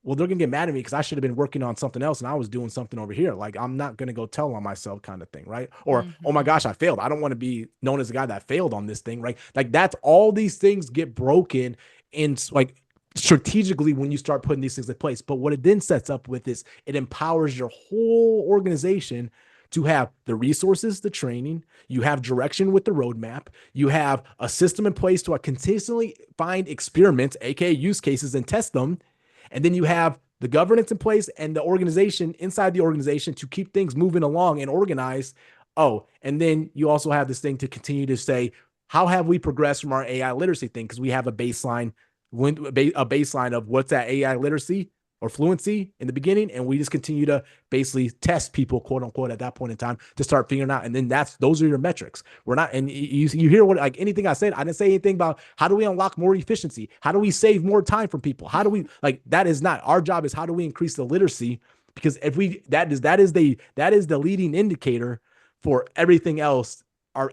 Speaker 3: well, they're going to get mad at me because I should have been working on something else and I was doing something over here. Like, I'm not going to go tell on myself, kind of thing, right? Or, oh my gosh, I failed. I don't want to be known as the guy that failed on this thing, right? Like, that's all these things get broken in, like, strategically when you start putting these things in place. But what it then sets up with is it empowers your whole organization to have the resources, the training, you have direction with the roadmap, you have a system in place to consistently find experiments, aka use cases, and test them. And then you have the governance in place and the organization inside the organization to keep things moving along and organized. Oh, and then you also have this thing to continue to say, how have we progressed from our AI literacy thing? Because we have a baseline of what's that AI literacy or fluency in the beginning. And we just continue to basically test people, quote unquote, at that point in time to start figuring out. And then those are your metrics. We're not, and you hear what, like, anything I said, I didn't say anything about how do we unlock more efficiency? How do we save more time from people? How do we, like, that is not our job. Is how do we increase the literacy? Because if that is the leading indicator for everything else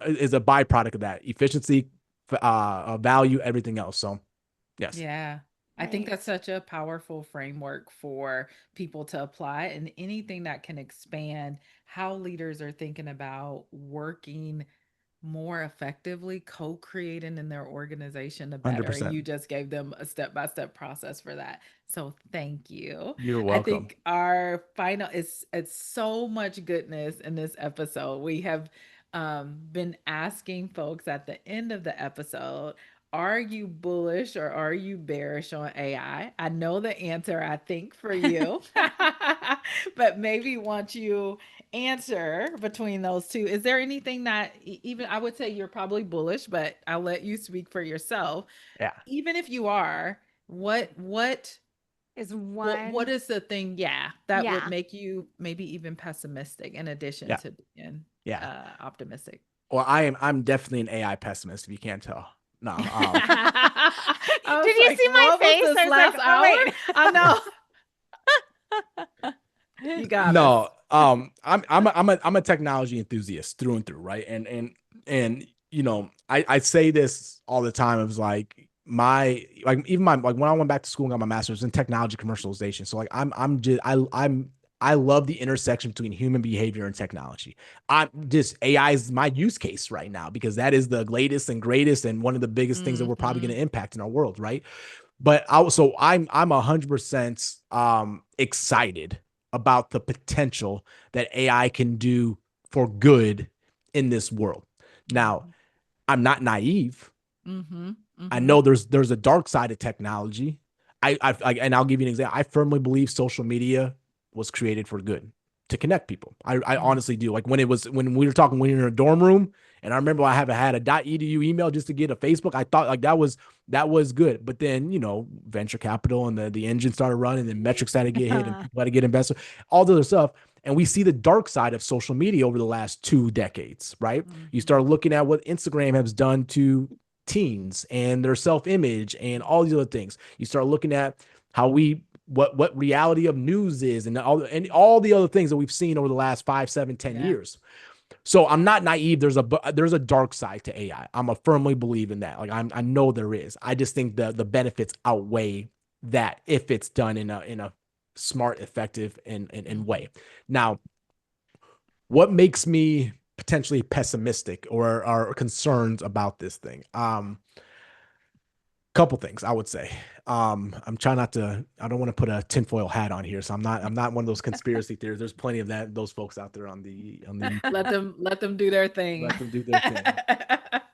Speaker 3: is a byproduct of that efficiency, value, everything else. So yes.
Speaker 2: Yeah. I think that's such a powerful framework for people to apply, and anything that can expand how leaders are thinking about working more effectively, co-creating in their organization, the better.
Speaker 3: 100%.
Speaker 2: You just gave them a step-by-step process for that. So thank you.
Speaker 3: You're
Speaker 2: I
Speaker 3: welcome.
Speaker 2: think our final it's so much goodness in this episode. We have been asking folks at the end of the episode, are you bullish or are you bearish on AI? I know the answer, I think, for you, but maybe once you answer between those two, is there anything that even I would say you're probably bullish, but I'll let you speak for yourself.
Speaker 3: Yeah.
Speaker 2: Even if you are, what
Speaker 1: Is
Speaker 2: what is the thing, that would
Speaker 1: Yeah.
Speaker 2: make you maybe even pessimistic in addition to being optimistic?
Speaker 3: Well, I'm definitely an AI pessimist, if you can't tell. No.
Speaker 1: Did you see my face? I was like, oh, wait.
Speaker 2: I know. You got
Speaker 3: No.
Speaker 2: us.
Speaker 3: I'm a technology enthusiast through and through, right? And I say this all the time. It was like when I went back to school and got my master's in technology commercialization. So, like, I'm I love the intersection between human behavior and technology. I'm just AI is my use case right now because that is the latest and greatest and one of the biggest things that we're probably going
Speaker 2: Mm-hmm.
Speaker 3: to impact in our world, right? But I'm 100% excited about the potential that AI can do for good in this world. Now,
Speaker 2: Mm-hmm.
Speaker 3: I'm not naive.
Speaker 2: Mm-hmm.
Speaker 3: I
Speaker 2: Mm-hmm.
Speaker 3: know there's a dark side of technology. And I'll give you an example. I firmly believe social media was created for good to connect people. I honestly do. Like when we were talking when we were in a dorm room, and I remember I have had a .edu email just to get a Facebook. I thought like that was good. But then venture capital and the engine started running, and metrics had to get hit, and people had to get invested, all the other stuff. And we see the dark side of social media over the last 2 decades, right? You
Speaker 2: Mm-hmm.
Speaker 3: start looking at what Instagram has done to teens and their self-image and all these other things. You start looking at how what reality of news is and all the other things that we've seen over the last 5, 7, 10 years. So I'm not naive. There's a dark side to AI. I'm a firmly believe in that. Like I know there is. I just think the benefits outweigh that if it's done in a smart, effective and
Speaker 2: Mm-hmm.
Speaker 3: way. Now, what makes me potentially pessimistic or are concerned about this thing? Couple things I would say. I'm trying not to. I don't want to put a tinfoil hat on here, so I'm not one of those conspiracy theories. There's plenty of those folks out there on the
Speaker 2: Let them do their thing.
Speaker 3: let them do their thing.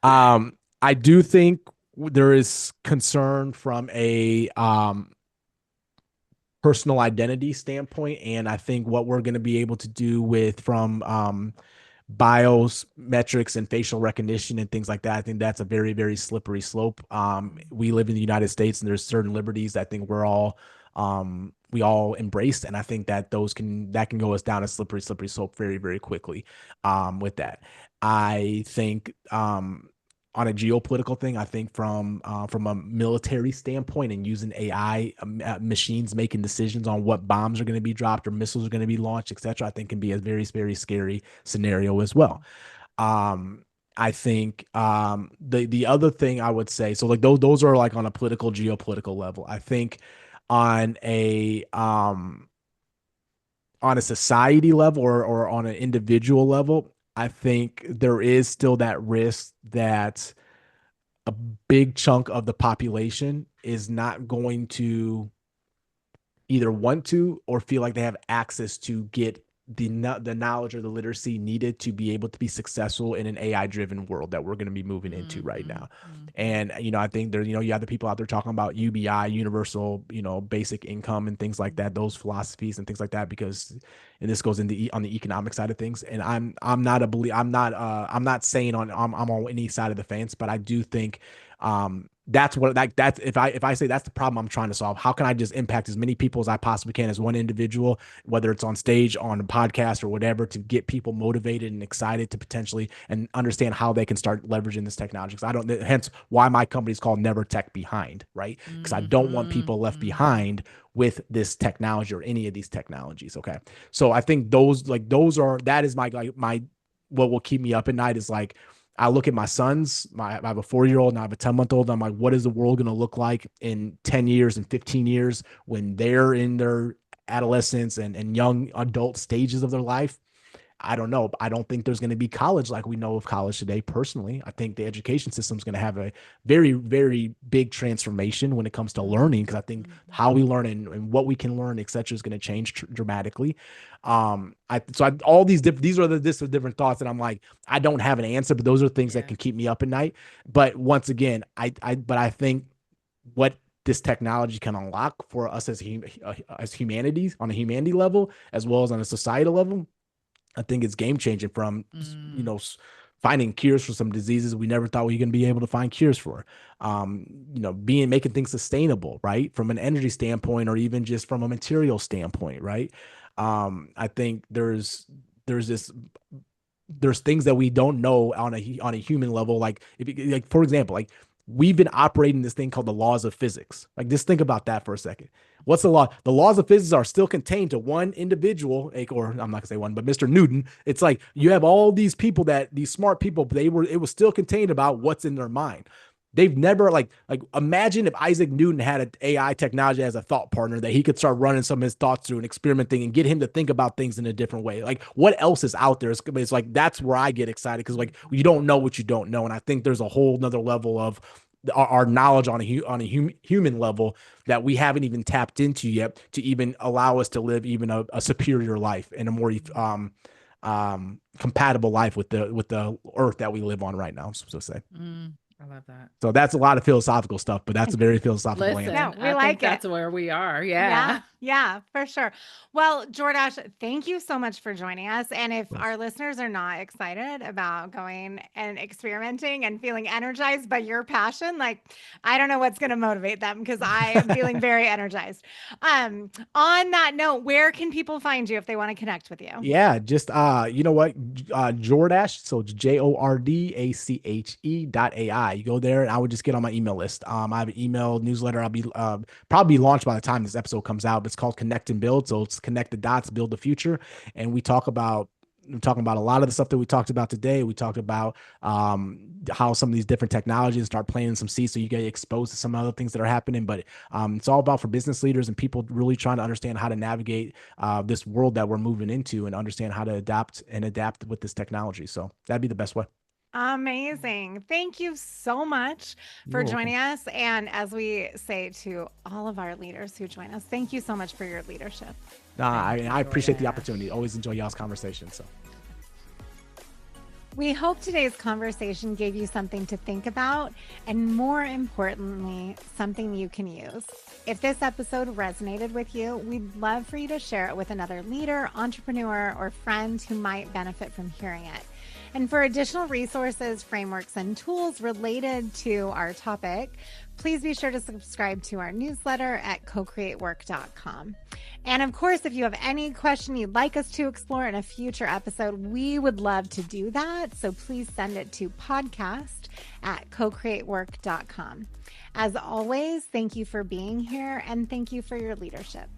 Speaker 3: I do think there is concern from a personal identity standpoint, and I think what we're going to be able to do with from bios metrics and facial recognition and things like that. I think that's a very, very slippery slope. We live in the United States and there's certain liberties I think we all embraced. And I think that that can go us down a slippery slope very, very quickly. With that, I think, on a geopolitical thing, I think from a military standpoint and using AI machines making decisions on what bombs are going to be dropped or missiles are going to be launched, etc., I think can be a very, very scary scenario as well. Um, I think the other thing I would say, so like those are like on a political geopolitical level. I think on a society level or on an individual level, I think there is still that risk that a big chunk of the population is not going to either want to or feel like they have access to get the knowledge or the literacy needed to be able to be successful in an AI driven world that we're going to be moving into right
Speaker 2: Mm-hmm.
Speaker 3: now.
Speaker 2: Mm-hmm.
Speaker 3: And I think there, you have the people out there talking about UBI, universal, basic income and things like that, those philosophies and things like that, because, and this goes into on the economic side of things. And I'm not saying I'm on any side of the fence, but I do think that's what that's if I say that's the problem I'm trying to solve. How can I just impact as many people as I possibly can as one individual, whether it's on stage, on a podcast, or whatever, to get people motivated and excited to potentially and understand how they can start leveraging this technology. Because I don't, hence why my company is called Never Tech Behind, right? Because I don't want
Speaker 2: Mm-hmm.
Speaker 3: people left
Speaker 2: Mm-hmm.
Speaker 3: behind with this technology or any of these technologies. Okay, so I think that is my what will keep me up at night is like I look at my sons, I have a 4-year-old and I have a 10-month-old. I'm like, what is the world going to look like in 10 years and 15 years when they're in their adolescence and young adult stages of their life? I don't know. I don't think there's going to be college like we know of college today. Personally, I think the education system is going to have a very, very big transformation when it comes to learning, because I think
Speaker 2: Mm-hmm.
Speaker 3: how we learn and what we can learn, etc., is going to change dramatically. All these are the different thoughts, and I'm like, I don't have an answer, but those are things that
Speaker 2: Yeah.
Speaker 3: can keep me up at night. But once again, I think what this technology can unlock for us as humanities on a humanity level as well as on a societal level, I think it's game changing from, you
Speaker 2: Mm.
Speaker 3: know, finding cures for some diseases we never thought we were going to be able to find cures for. Making things sustainable, right? From an energy standpoint or even just from a material standpoint, right? I think there's there's things that we don't know on a human level. Like like for example, like we've been operating this thing called the laws of physics. Like just think about that for a second. What's the law? The laws of physics are still contained to one individual, like, or I'm not gonna say one, but Mr. Newton. It's like you have all these people these smart people, it was still contained about what's in their mind. They've never like imagine if Isaac Newton had an AI technology as a thought partner that he could start running some of his thoughts through and experimenting and get him to think about things in a different way. Like what else is out there? It's like that's where I get excited because like you don't know what you don't know, and I think there's a whole nother level of our knowledge on a human level that we haven't even tapped into yet to even allow us to live even a superior life and a more compatible life with the earth that we live on right now. So to say.
Speaker 2: I love that.
Speaker 3: So that's a lot of philosophical stuff, but that's a very philosophical
Speaker 2: Listen,
Speaker 3: answer.
Speaker 1: No, we
Speaker 2: I
Speaker 1: like
Speaker 2: think that's
Speaker 1: it.
Speaker 2: where we are. Yeah.
Speaker 1: Yeah, for sure. Well, Jordache, thank you so much for joining us. And if
Speaker 3: Yes.
Speaker 1: our listeners are not excited about going and experimenting and feeling energized by your passion, like I don't know what's going to motivate them because I am feeling very energized. On that note, where can people find you if they want to connect with you?
Speaker 3: Yeah, just you know what, Jordache, so JORDACHE.ai. You go there, and I would just get on my email list. I have an email newsletter. I'll be probably launched by the time this episode comes out. But it's called Connect and Build. So it's connect the dots, build the future, and we're talking about a lot of the stuff that we talked about today. We talked about how some of these different technologies start planting some seeds so you get exposed to some other things that are happening. But it's all about for business leaders and people really trying to understand how to navigate this world that we're moving into and understand how to adapt with this technology. So that'd be the best way.
Speaker 1: Amazing. Thank you so much for
Speaker 3: You're welcome.
Speaker 1: joining us. And as we say to all of our leaders who join us, thank you so much for your leadership.
Speaker 3: I appreciate the
Speaker 2: Jordache.
Speaker 3: opportunity. Always enjoy y'all's conversation. So.
Speaker 1: We hope today's conversation gave you something to think about and, more importantly, something you can use. If this episode resonated with you, we'd love for you to share it with another leader, entrepreneur, or friend who might benefit from hearing it. And for additional resources, frameworks, and tools related to our topic, please be sure to subscribe to our newsletter at cocreatework.com. And of course, if you have any question you'd like us to explore in a future episode, we would love to do that. So please send it to podcast@cocreatework.com. As always, thank you for being here and thank you for your leadership.